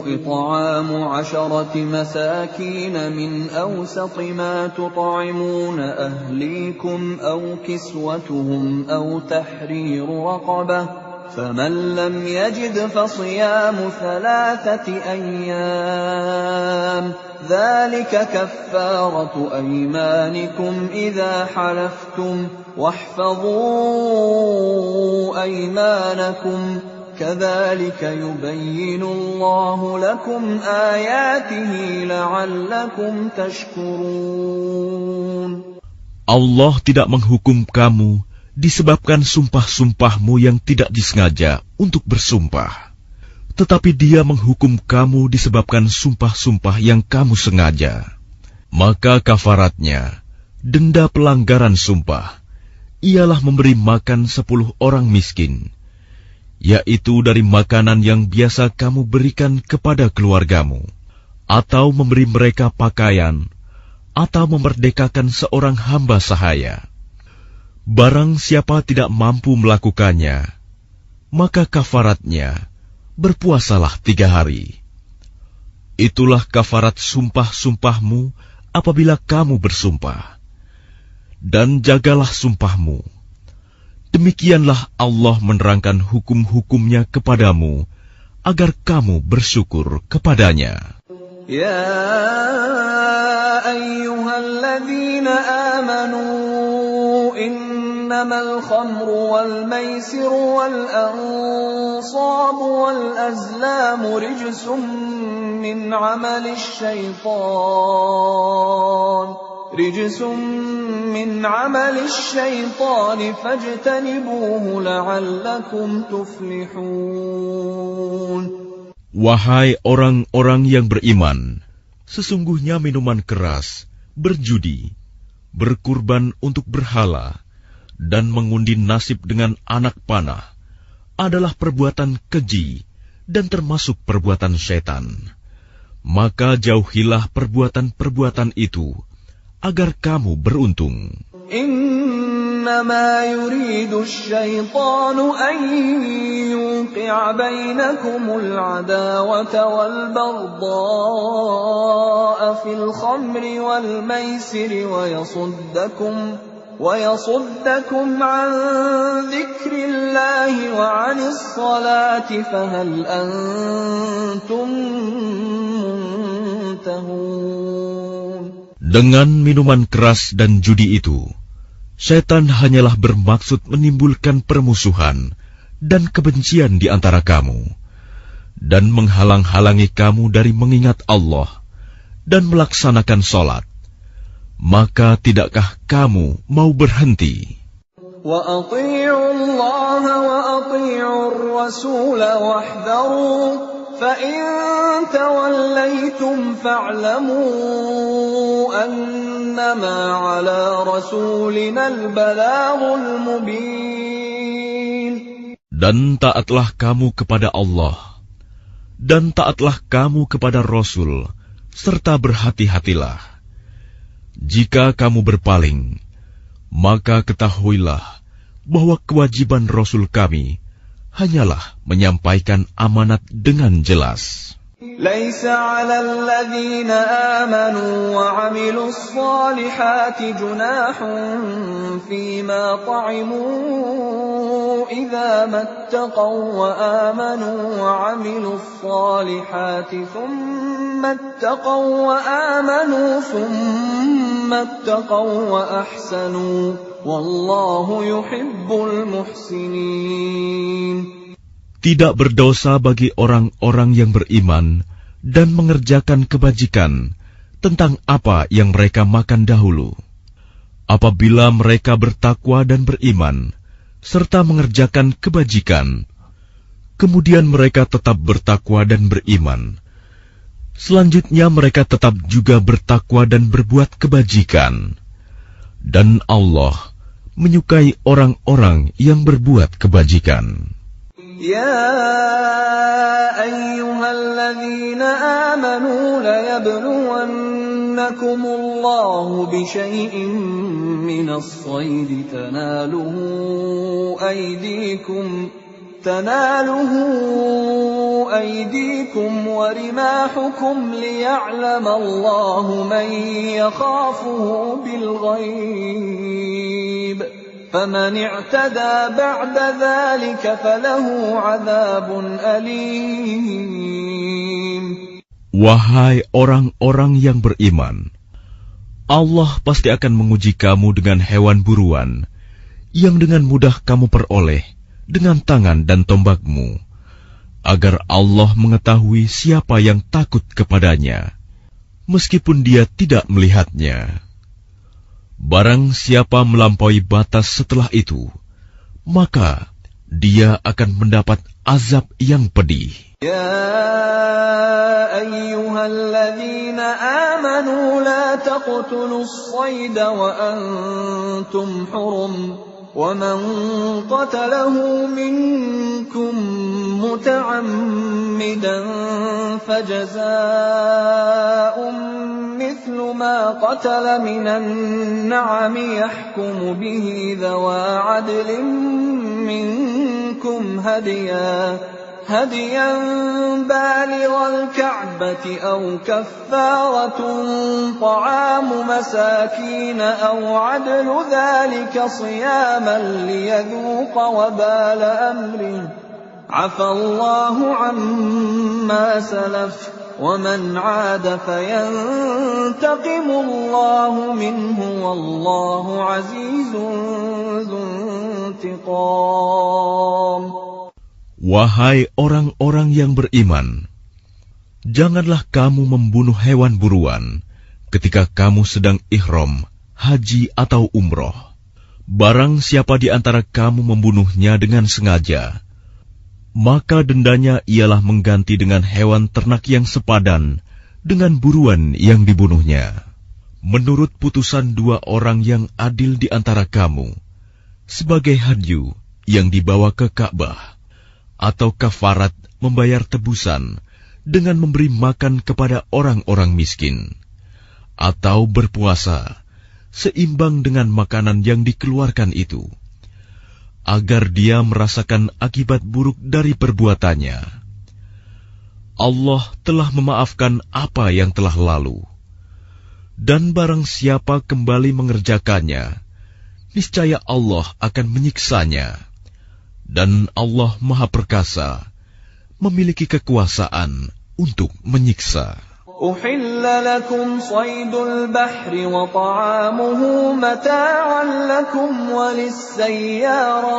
إطعام 10 مساكين من أوسط ما تطعمون أهليكم أو كسوتهم أو تحرير رقبة فمن لم يجد فصيام 3 أيام ذلك كفارة أيمانكم إذا حلفتم واحفظوا أيمانكم كذلك يبين الله لكم آياته لعلكم تشكرون. Allah tidak menghukum kamu disebabkan sumpah-sumpahmu yang tidak disengaja untuk bersumpah. Tetapi Dia menghukum kamu disebabkan sumpah-sumpah yang kamu sengaja. Maka kafaratnya, denda pelanggaran sumpah, ialah memberi makan 10 orang miskin, yaitu dari makanan yang biasa kamu berikan kepada keluargamu, atau memberi mereka pakaian, atau memerdekakan seorang hamba sahaya. Barang siapa tidak mampu melakukannya, maka kafaratnya berpuasalah 3 hari. Itulah kafarat sumpah-sumpahmu apabila kamu bersumpah. Dan jagalah sumpahmu. Demikianlah Allah menerangkan hukum-hukumnya kepadamu, agar kamu bersyukur kepadanya. Ya ayyuhalladzina amanu innamal khamru wal maisiru wal ansabu wal azlamu rijsum min amali syaitan fajtanibuhu la'allakum tuflihun. Wahai orang-orang yang beriman, sesungguhnya minuman keras, berjudi, berkurban untuk berhala, dan mengundi nasib dengan anak panah adalah perbuatan keji dan termasuk perbuatan syaitan. Maka jauhilah perbuatan-perbuatan itu, agar kamu beruntung. Innama yuridu asy-syaitanu an yuqi'a bainakumul 'adawata wal baghdha'a fil khamri wal maisiri wa yasuddakum 'an dzikrillahi wa 'anis salati fahal antum muntahun. Dengan minuman keras dan judi itu, syaitan hanyalah bermaksud menimbulkan permusuhan dan kebencian di antara kamu, dan menghalang-halangi kamu dari mengingat Allah dan melaksanakan sholat. Maka tidakkah kamu mau berhenti? Wa ati'u Allah wa ati'u ar-rasul wahdharu فَإِن تَوَلَّيْتُمْ فَاعْلَمُوا أَنَّمَا عَلَى رَسُولِنَا الْبَلَاغُ الْمُبِينُ. Dan taatlah kamu kepada Allah, dan taatlah kamu kepada Rasul, serta berhati-hatilah. Jika kamu berpaling, maka ketahuilah bahwa kewajiban Rasul kami hanyalah menyampaikan amanat dengan jelas. لَيْسَ عَلَى الَّذِينَ آمَنُوا وَعَمِلُوا الصَّالِحَاتِ جُنَاحٌ فِيمَا طَعِمُوا إِذَا مَا اتَّقَوا وَآمَنُوا وَعَمِلُوا الصَّالِحَاتِ ثُمَّ اتَّقَوا وَآمَنُوا ثُمَّ اتَّقَوا وَأَحْسَنُوا وَاللَّهُ يُحِبُّ الْمُحْسِنِينَ. Tidak berdosa bagi orang-orang yang beriman dan mengerjakan kebajikan tentang apa yang mereka makan dahulu. Apabila mereka bertakwa dan beriman, serta mengerjakan kebajikan, kemudian mereka tetap bertakwa dan beriman. Selanjutnya mereka tetap juga bertakwa dan berbuat kebajikan. Dan Allah menyukai orang-orang yang berbuat kebajikan. يَا أَيُّهَا الَّذِينَ آمَنُوا لَيَبْلُوَنَّكُمُ اللَّهُ بِشَيْءٍ مِّنَ الصَّيْدِ تَنَالُهُ أَيْدِيكُمْ وَرِمَاحُكُمْ لِيَعْلَمَ اللَّهُ مَن يَخَافُهُ بِالْغَيْبِ فَمَنِ اعْتَدَى بَعْدَ ذَلِكَ فَلَهُ عَذَابٌ أَلِيمٌ. Wahai orang-orang yang beriman, Allah pasti akan menguji kamu dengan hewan buruan yang dengan mudah kamu peroleh dengan tangan dan tombakmu, agar Allah mengetahui siapa yang takut kepadanya, meskipun dia tidak melihatnya. Barang siapa melampaui batas setelah itu, maka dia akan mendapat azab yang pedih. يَا أَيُّهَا الَّذِينَ آمَنُوا لَا تَقْتُلُوا الصَّيْدَ وَأَنْتُمْ حُرُمٌ وَمَنْ قَتَلَهُ مِنْكُمْ مُتَعَمِّدًا فَجَزَاءٌ مِثْلُ مَا قَتَلَ مِنَ النَّعَمِ يَحْكُمُ بِهِ ذَوَى عَدْلٍ مِنْكُمْ هديا بالغ الكعبة أو كفارة طعام مساكين أو عدل ذلك صياما ليذوق وبال أمره عفى الله عما سلف ومن عاد فينتقم الله منه والله عزيز ذو انتقام. Wahai orang-orang yang beriman, janganlah kamu membunuh hewan buruan ketika kamu sedang ihram, haji atau umroh. Barang siapa di antara kamu membunuhnya dengan sengaja, maka dendanya ialah mengganti dengan hewan ternak yang sepadan dengan buruan yang dibunuhnya. Menurut putusan dua orang yang adil di antara kamu, sebagai hadyu yang dibawa ke Ka'bah, atau kafarat membayar tebusan dengan memberi makan kepada orang-orang miskin, atau berpuasa seimbang dengan makanan yang dikeluarkan itu, agar dia merasakan akibat buruk dari perbuatannya. Allah telah memaafkan apa yang telah lalu, dan barang siapa kembali mengerjakannya, niscaya Allah akan menyiksanya. Dan Allah Maha Perkasa, memiliki kekuasaan untuk menyiksa. أحل لكم صيد البحر وطعامه متاعا لكم وللسيارة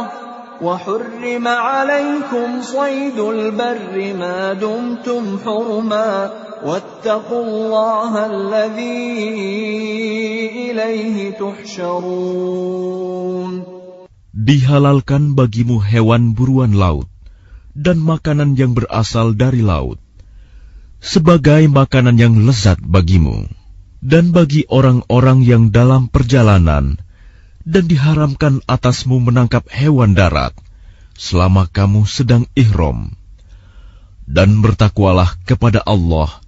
وحرم عليكم صيد البر ما دمتم حرما واتقوا الله الذي إليه تحشرون. Dihalalkan bagimu hewan buruan laut dan makanan yang berasal dari laut, sebagai makanan yang lezat bagimu, dan bagi orang-orang yang dalam perjalanan, dan diharamkan atasmu menangkap hewan darat selama kamu sedang ihram. Dan bertakwalah kepada Allah,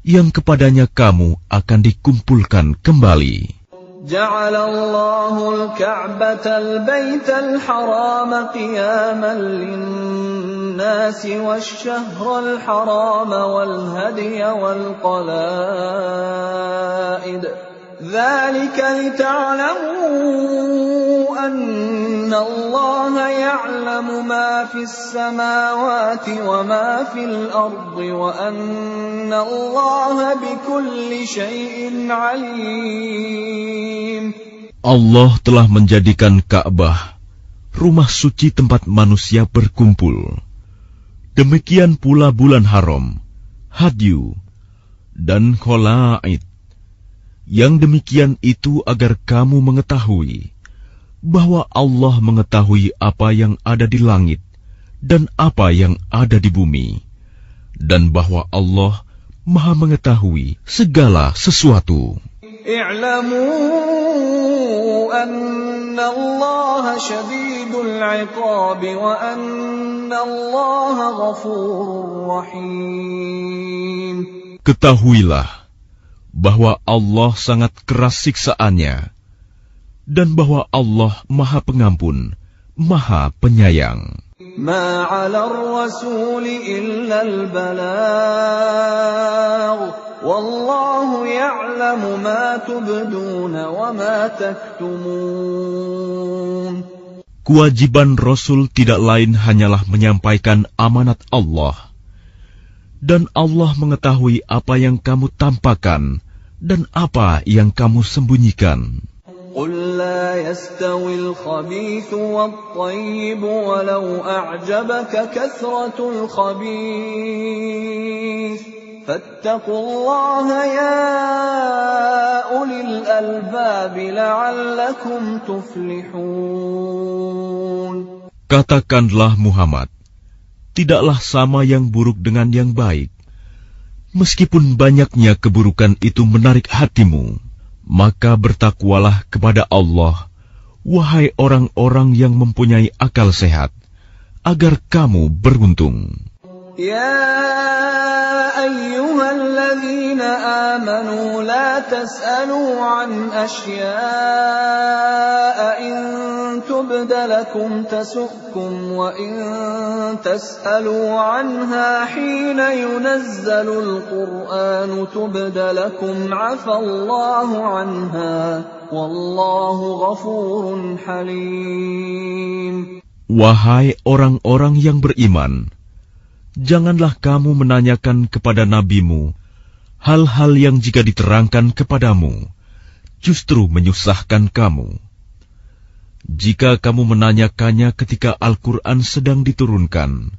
yang kepadanya kamu akan dikumpulkan kembali. جعل الله الكعبة البيت الحرام قياما للناس والشهر الحرام والهدي والقلائد ذلك لتعلموا أن الله يعلم ما في السماوات وما في الأرض وأن الله بكل شيء عليم. Allah telah menjadikan Ka'bah rumah suci tempat manusia berkumpul. Demikian pula bulan haram, hadyu, dan kholaid. Yang demikian itu agar kamu mengetahui bahwa Allah mengetahui apa yang ada di langit dan apa yang ada di bumi, dan bahwa Allah Maha mengetahui segala sesuatu. اعلموا أن الله شديد العقاب وأن الله غفور رحيم. Ketahuilah bahwa Allah sangat keras siksaannya, dan bahwa Allah Maha Pengampun, Maha Penyayang. ما على الرسول إلا البلاغ والله يعلم ما تبدون وما تكتمون. Kewajiban Rasul tidak lain hanyalah menyampaikan amanat Allah, dan Allah mengetahui apa yang kamu tampakkan dan apa yang kamu sembunyikan. قل لا يستوي الخبيث والطيب ولو أعجبك كثرة الخبيث فاتقوا الله يا أولي الألباب لعلكم تفلحون. Katakanlah Muhammad, tidaklah sama yang buruk dengan yang baik. Meskipun banyaknya keburukan itu menarik hatimu, maka bertakwalah kepada Allah, wahai orang-orang yang mempunyai akal sehat, agar kamu beruntung. يا أيها الذين آمنوا لا تسألوا عن أشياء إن تبد لكم تسؤكم وإن تسألوا عنها حين ينزل القرآن تبد لكم عفى الله عنها والله غفور حليم. Wahai orang-orang yang beriman, janganlah kamu menanyakan kepada nabimu hal-hal yang jika diterangkan kepadamu justru menyusahkan kamu. Jika kamu menanyakannya ketika Al-Quran sedang diturunkan,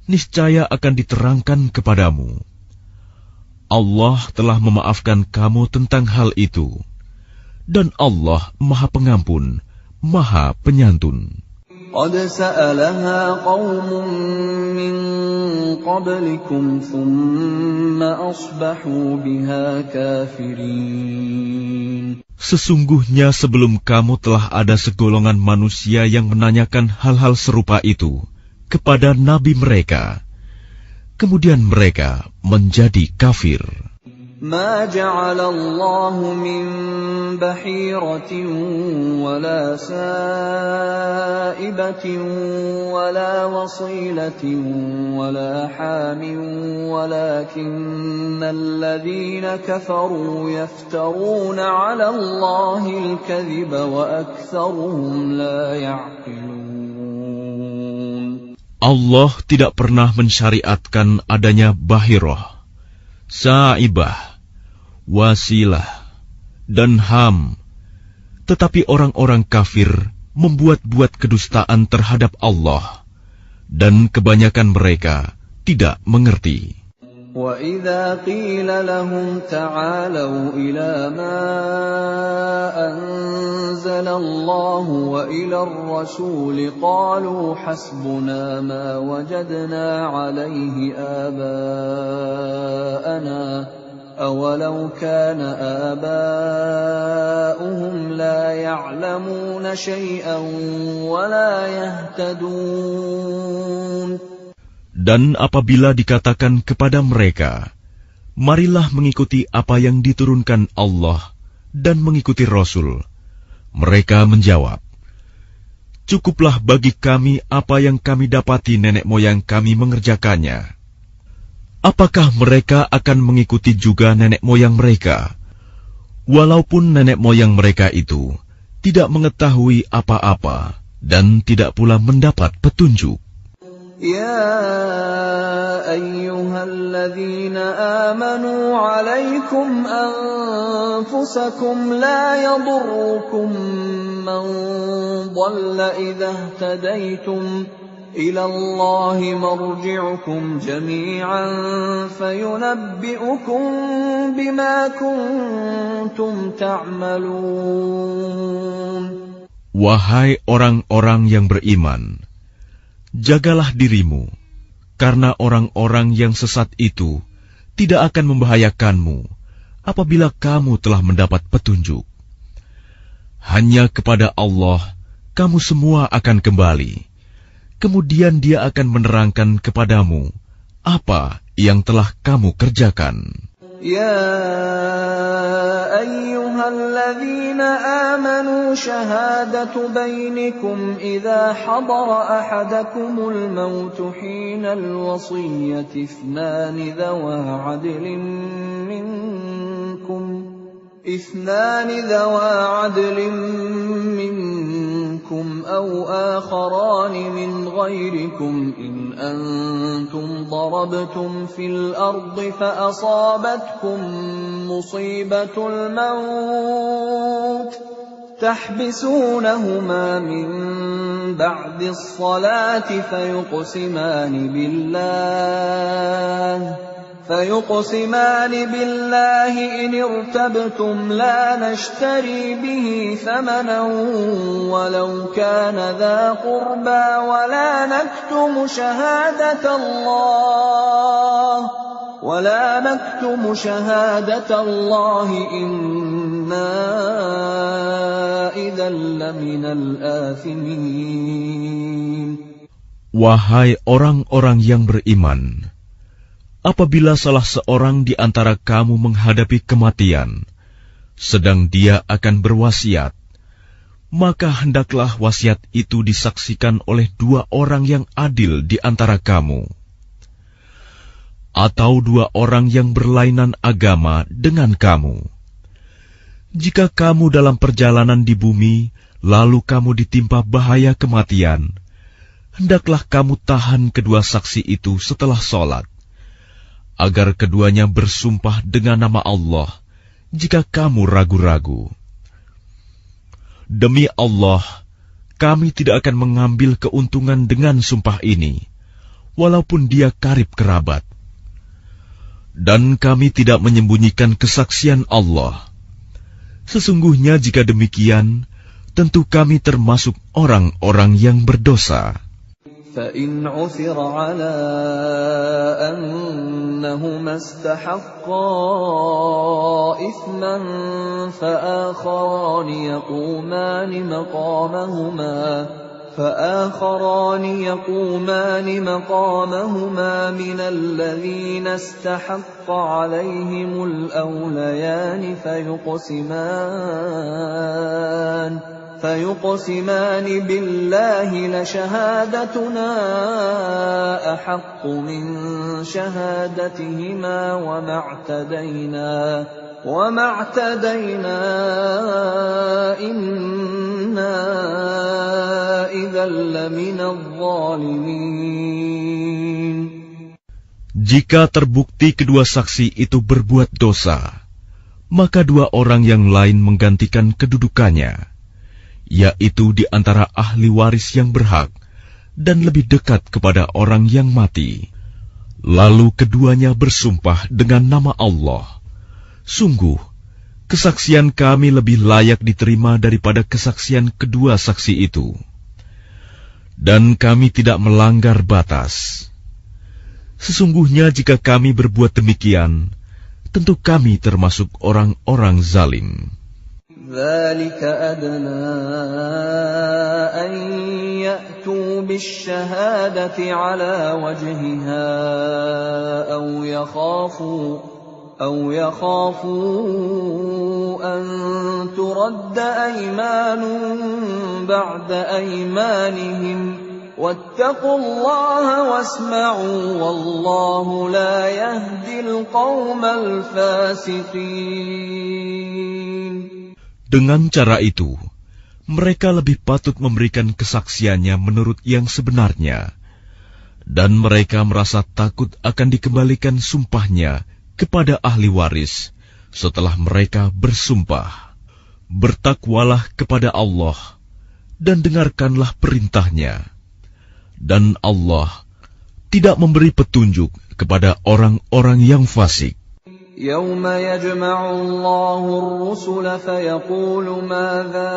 niscaya akan diterangkan kepadamu. Allah telah memaafkan kamu tentang hal itu, dan Allah Maha Pengampun, Maha Penyantun. قد سألها قوم من قبلكم ثم أصبحوا بها كافرين. Sesungguhnya sebelum kamu telah ada segolongan manusia yang menanyakan hal-hal serupa itu kepada nabi mereka, kemudian mereka menjadi kafir. ما جعل الله من بحيرة ولا سائبة ولا وصيلة ولا حام ولكن الذين كفروا يفترون على الله الكذب وأكثرهم لا يعقلون. Allah tidak pernah mensyariatkan adanya bahirah, saibah, wasilah, dan ham, tetapi orang-orang kafir membuat-buat kedustaan terhadap Allah, dan kebanyakan mereka tidak mengerti. وَإِذَا قِيلَ لَهُمْ تَعَالَوْا إِلَى مَا أَنزَلَ اللَّهُ وَإِلَى الرَّسُولِ قَالُوا حَسْبُنَا مَا وَجَدْنَا عَلَيْهِ آبَاءَنَا أَوَلَوْ كَانَ آبَاؤُهُمْ لَا يَعْلَمُونَ شَيْئًا وَلَا يَهْتَدُونَ. Dan apabila dikatakan kepada mereka, marilah mengikuti apa yang diturunkan Allah dan mengikuti Rasul, mereka menjawab, cukuplah bagi kami apa yang kami dapati nenek moyang kami mengerjakannya. Apakah mereka akan mengikuti juga nenek moyang mereka, walaupun nenek moyang mereka itu tidak mengetahui apa-apa dan tidak pula mendapat petunjuk? يا أيها الذين آمنوا عليكم أنفسكم لا يضركم من ضل إذا اهتديتم إلى الله مرجعكم جميعا فينبئكم بما كنتم تعملون. Wahai orang-orang yang beriman, jagalah dirimu, karena orang-orang yang sesat itu tidak akan membahayakanmu apabila kamu telah mendapat petunjuk. Hanya kepada Allah kamu semua akan kembali, kemudian Dia akan menerangkan kepadamu apa yang telah kamu kerjakan. يا أيها الذين آمنوا شهادة بينكم إذا حضر أحدكم الموت حين الوصية اثنان ذوى عدل منكم أو آخران من غيركم إن أنتم ضربتم في الأرض فأصابتكم مصيبة الموت تحبسونهما من بعد الصلاة فيقسمان بالله إن ارتبتم لا نشتري به ثمنا ولو كان ذا قربى ولا نكتم شهادة الله إنا إذا لمن الآثمين. Wahai orang-orang yang beriman, apabila salah seorang di antara kamu menghadapi kematian, sedang dia akan berwasiat, maka hendaklah wasiat itu disaksikan oleh dua orang yang adil di antara kamu, atau dua orang yang berlainan agama dengan kamu. Jika kamu dalam perjalanan di bumi, lalu kamu ditimpa bahaya kematian, hendaklah kamu tahan kedua saksi itu setelah sholat, agar keduanya bersumpah dengan nama Allah jika kamu ragu-ragu. Demi Allah, kami tidak akan mengambil keuntungan dengan sumpah ini, walaupun dia karib kerabat. Dan kami tidak menyembunyikan kesaksian Allah. Sesungguhnya jika demikian, tentu kami termasuk orang-orang yang berdosa. فَإِنْ عُثِرَ عَلَىٰ أَنَّهُمَا اسْتَحَقَّا إِثْمًا فَآخَرَانِ يَقُومَانِ مَقَامَهُمَا مِنَ الَّذِينَ اسْتَحَقَّ عَلَيْهِمُ الْأَوْلَيَانِ فيقسمان بالله لشهادتنا أحق من شهادتهما وما اعتدينا إنا إذا لمن الظالمين. Jika terbukti kedua saksi itu berbuat dosa, maka dua orang yang lain menggantikan kedudukannya, yaitu di antara ahli waris yang berhak dan lebih dekat kepada orang yang mati. Lalu keduanya bersumpah dengan nama Allah, "Sungguh, kesaksian kami lebih layak diterima daripada kesaksian kedua saksi itu. Dan kami tidak melanggar batas. Sesungguhnya jika kami berbuat demikian, tentu kami termasuk orang-orang zalim." ذلك أدنى أن يأتوا بالشهادة على وجهها أو يخافوا أن ترد أيمان بعد أيمانهم واتقوا الله واسمعوا والله لا يهدي القوم الفاسقين. Dengan cara itu, mereka lebih patut memberikan kesaksiannya menurut yang sebenarnya, dan mereka merasa takut akan dikembalikan sumpahnya kepada ahli waris setelah mereka bersumpah. Bertakwalah kepada Allah dan dengarkanlah perintahnya, dan Allah tidak memberi petunjuk kepada orang-orang yang fasik. يوم يجمع الله الرسل فيقول ماذا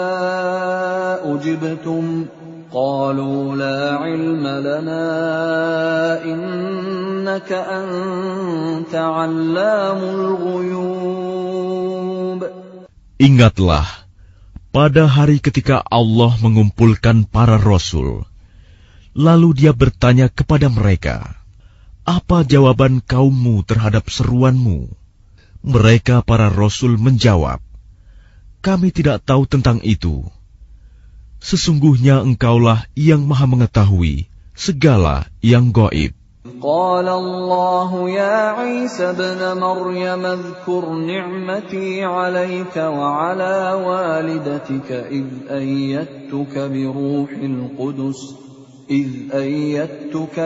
أجبتم قالوا لا علم لنا إنك أنت علام الغيوب. Ingatlah, pada hari ketika Allah mengumpulkan para rasul, lalu Dia bertanya kepada mereka, "Apa jawaban kaummu terhadap seruanmu?" Mereka para rasul menjawab, "Kami tidak tahu tentang itu. Sesungguhnya Engkaulah yang Maha mengetahui segala yang gaib." قال الله يا عيسى ابن مريم اذكر نعمتي عليك وعلى والدتك إذ أيدتك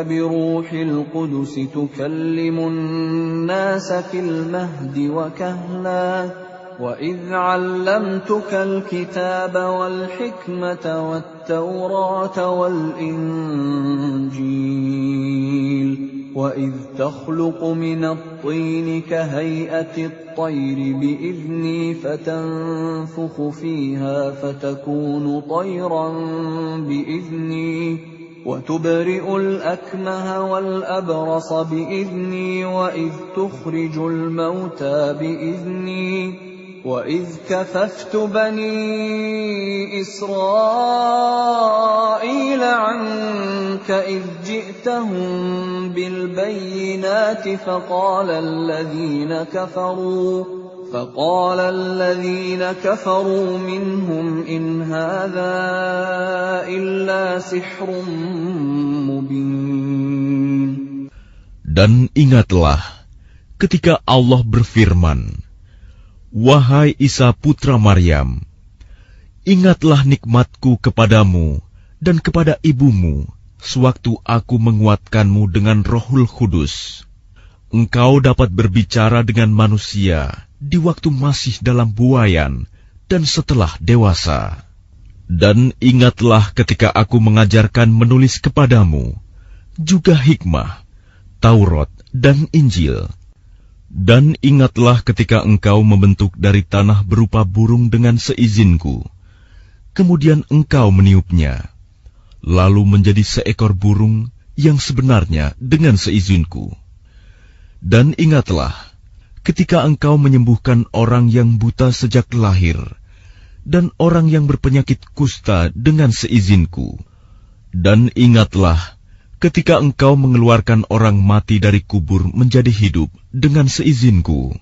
بروح القدس تكلم الناس في المهد وكهلا وإذ علمتك الكتاب والحكمة والتوراة والإنجيل وإذ تخلق من الطين كهيئة الطير بإذني فتنفخ فيها فتكون طيرا بإذني وتبرئ الأكمه والأبرص بإذني وإذ تخرج الموتى بإذني وإذ كففت بني إسرائيل عنك إذ جئتهم بالبينات فقال الذين كفروا منهم إن هذا إلا سحر مبين. Dan ingatlah ketika Allah berfirman, "Wahai Isa putra Maryam, ingatlah nikmatku kepadamu dan kepada ibumu sewaktu aku menguatkanmu dengan Rohul Kudus. Engkau dapat berbicara dengan manusia di waktu masih dalam buayan dan setelah dewasa. Dan ingatlah ketika aku mengajarkan menulis kepadamu, juga hikmah, Taurat dan Injil. Dan ingatlah ketika engkau membentuk dari tanah berupa burung dengan seizinku, kemudian engkau meniupnya, lalu menjadi seekor burung yang sebenarnya dengan seizinku. Dan ingatlah ketika engkau menyembuhkan orang yang buta sejak lahir, dan orang yang berpenyakit kusta dengan seizinku. Dan ingatlah ketika engkau mengeluarkan orang mati dari kubur menjadi hidup dengan seizinku.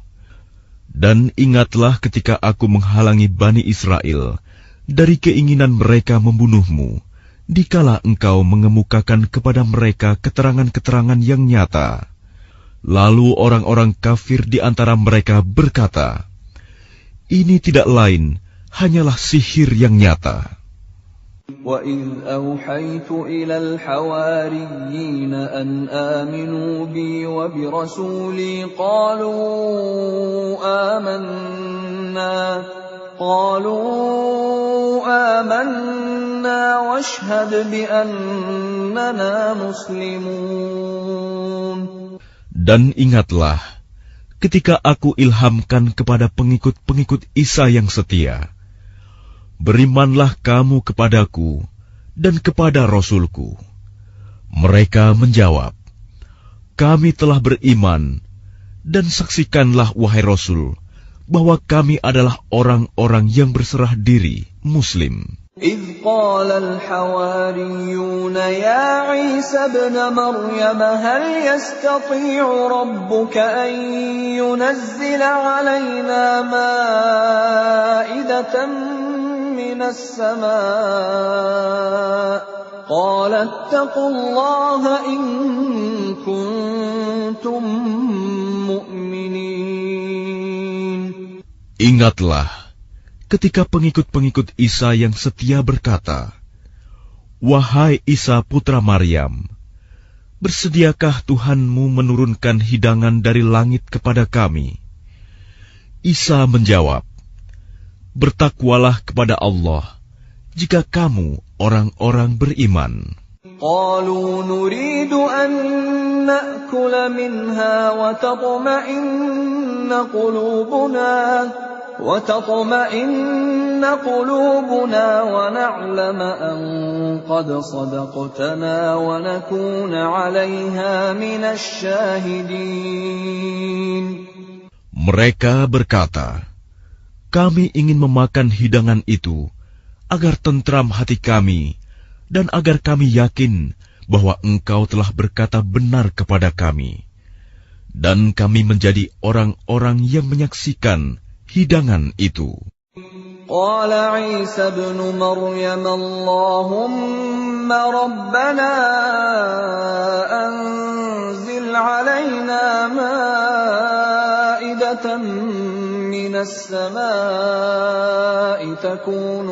Dan ingatlah ketika aku menghalangi Bani Israel dari keinginan mereka membunuhmu, dikala engkau mengemukakan kepada mereka keterangan-keterangan yang nyata. Lalu orang-orang kafir di antara mereka berkata, "Ini tidak lain, hanyalah sihir yang nyata." وَإِذْ أَوْحَيْتُ إِلَى الْحَوَارِيِّينَ أَنْ آمِنُوا بِي وَبِرَسُولِي قَالُوا آمَنَّا وَاشْهَدْ بِأَنَّنَا مُسْلِمُونَ. Dan ingatlah, ketika aku ilhamkan kepada pengikut-pengikut Isa yang setia, berimanlah kamu kepadaku dan kepada Rasulku. Mereka menjawab, kami telah beriman, dan saksikanlah wahai Rasul, bahwa kami adalah orang-orang yang berserah diri, Muslim. إذ قال الحواريون يا عيسى ابن مريم هل يستطيع ربك أن ينزل علينا مائدة من السماء قال اتقوا الله إن كنتم مؤمنين. Ingatlah ketika pengikut-pengikut Isa yang setia berkata, wahai Isa putra Maryam, bersediakah Tuhanmu menurunkan hidangan dari langit kepada kami? Isa menjawab, bertakwalah kepada Allah jika kamu orang-orang beriman. قالوا نريد أن نأكل منها وتطمئن قلوبنا ونعلم أن قد صدقتنا ونكون عليها من الشاهدين. Mereka berkata, kami ingin memakan hidangan itu agar tentram hati kami dan agar kami yakin bahwa engkau telah berkata benar kepada kami, dan kami menjadi orang-orang yang menyaksikan hidangan itu. قال عيسى ابن مريم اللهم ربنا أنزل علينا مائدة من السماء تكون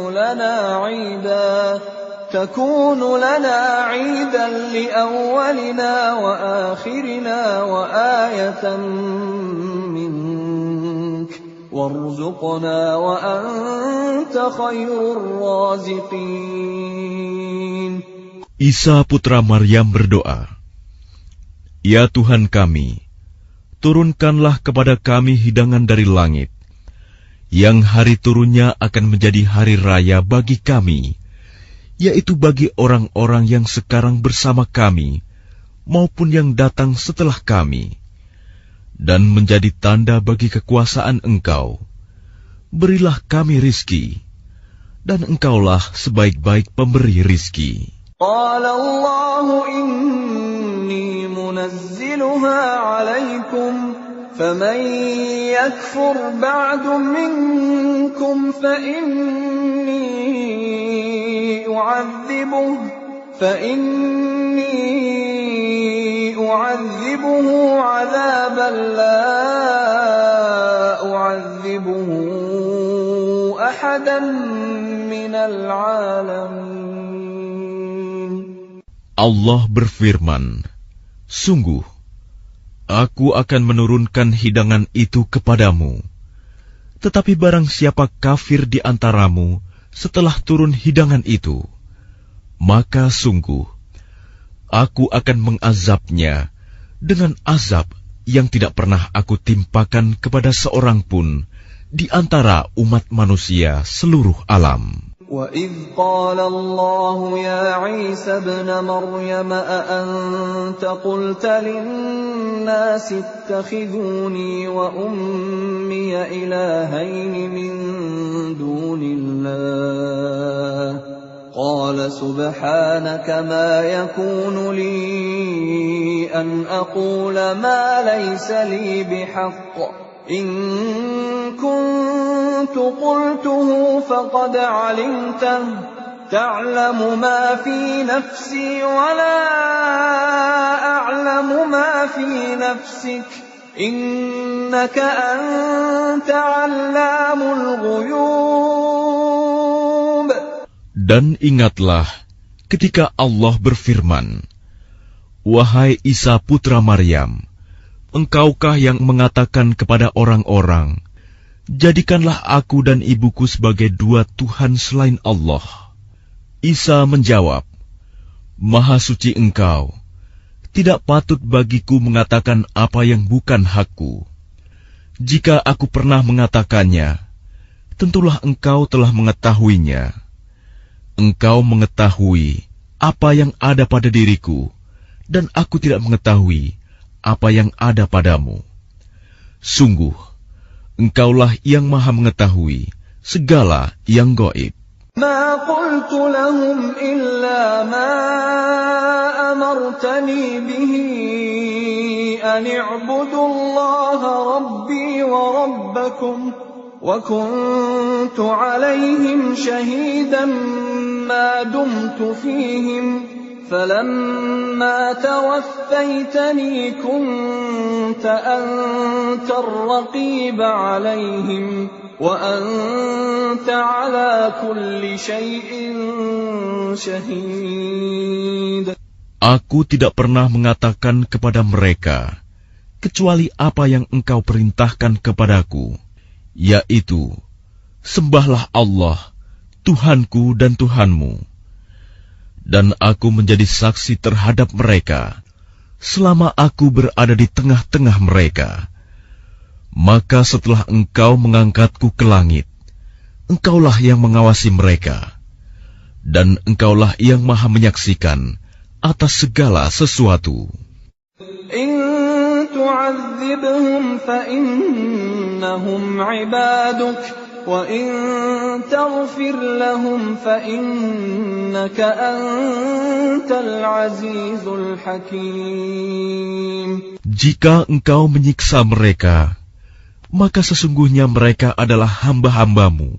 لنا عيدا لأولنا وآخرنا وآية منك وارزقنا وأنت خير الرازقين. Isa putra Maryam berdoa, ya Tuhan kami, turunkanlah kepada kami hidangan dari langit, yang hari turunnya akan menjadi hari raya bagi kami, yaitu bagi orang-orang yang sekarang bersama kami, maupun yang datang setelah kami, dan menjadi tanda bagi kekuasaan Engkau. Berilah kami rizki, dan Engkaulah sebaik-baik pemberi rizki. قال الله إني منزلها عليكم فمن يكفر بعد منكم فإني أعذبه عذابا لا أعذبه أحدا من العالمين. Allah berfirman, sungguh, aku akan menurunkan hidangan itu kepadamu. Tetapi barang siapa kafir di antaramu setelah turun hidangan itu, maka sungguh, aku akan mengazabnya dengan azab yang tidak pernah aku timpakan kepada seorang pun di antara umat manusia seluruh alam. وَإِذْ قَالَ اللَّهُ يَا عِيسَى ابْنَ مَرْيَمَ أَأَنْتَ قُلْتَ لِلنَّاسِ اتَّخِذُونِي وَأُمِّيَ إِلَٰهَيْنِ مِن دُونِ اللَّهِ قَالَ سُبْحَانَكَ مَا يَكُونُ لِي أَنْ أَقُولَ مَا لَيْسَ لِي بِحَقٍّ إن كنت قلته فقد علمته تعلم ما في نفسي ولا أعلم ما في نفسك إنك أنت علام الغيوب. Dan ingatlah ketika Allah berfirman, wahai Isa putra Maryam, engkaukah yang mengatakan kepada orang-orang, jadikanlah aku dan ibuku sebagai dua Tuhan selain Allah? Isa menjawab, Maha suci Engkau, Tidak patut bagiku mengatakan apa yang bukan hakku. Jika aku pernah mengatakannya, tentulah engkau telah mengetahuinya. Engkau mengetahui apa yang ada pada diriku, dan aku tidak mengetahui apa yang ada padamu. Sungguh, engkaulah yang maha mengetahui segala yang gaib. ما قلت لهم إلا ما أمرتني به أن اعبدوا الله ربي وربكم وكنت عليهم شهيدا ما دمت فيهم فلما توفيتني كنت أنت الرقيب عليهم وأنت على كل شيء شهيد. Aku tidak pernah mengatakan kepada mereka kecuali apa yang engkau perintahkan kepadaku, yaitu sembahlah Allah, Tuhanku dan Tuhanmu. Dan aku menjadi saksi terhadap mereka selama aku berada di tengah-tengah mereka. Maka setelah engkau mengangkatku ke langit, engkaulah yang mengawasi mereka, dan engkaulah yang maha menyaksikan atas segala sesuatu. In tu'adzibhum fa innahum 'ibaduk wa in taghfir lahum fa innaka antal 'azizul hakim. Jika engkau menyiksa mereka, maka sesungguhnya mereka adalah hamba-hambamu.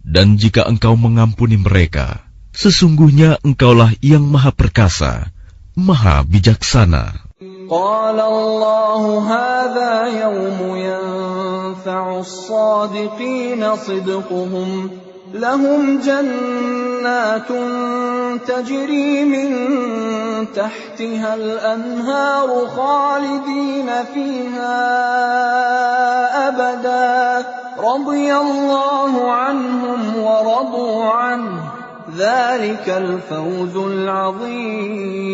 Dan jika engkau mengampuni mereka, sesungguhnya engkaulah yang maha perkasa, maha bijaksana. قال الله هذا يوم ينفع الصادقين صدقهم لهم جنات تجري من تحتها الأنهار خالدين فيها أبدا رضي الله عنهم ورضوا عنه ذلك الفوز العظيم.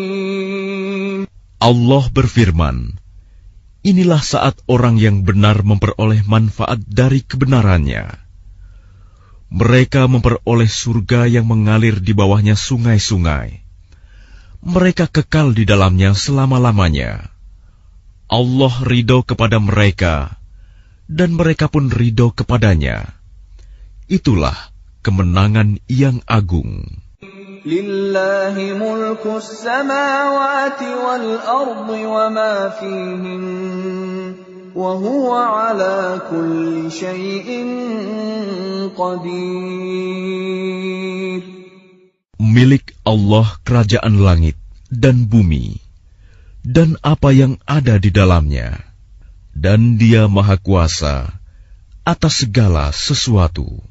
Allah berfirman, inilah saat orang yang benar memperoleh manfaat dari kebenarannya. Mereka memperoleh surga yang mengalir di bawahnya sungai-sungai. Mereka kekal di dalamnya selama-lamanya. Allah ridho kepada mereka, dan mereka pun ridho kepadanya. Itulah kemenangan yang agung. Lillahi mulkus samawati wal ardi wa ma fihin wa huwa ala kulli syai'in qadir. Milik Allah kerajaan langit dan bumi dan apa yang ada di dalamnya, dan Dia maha kuasa atas segala sesuatu.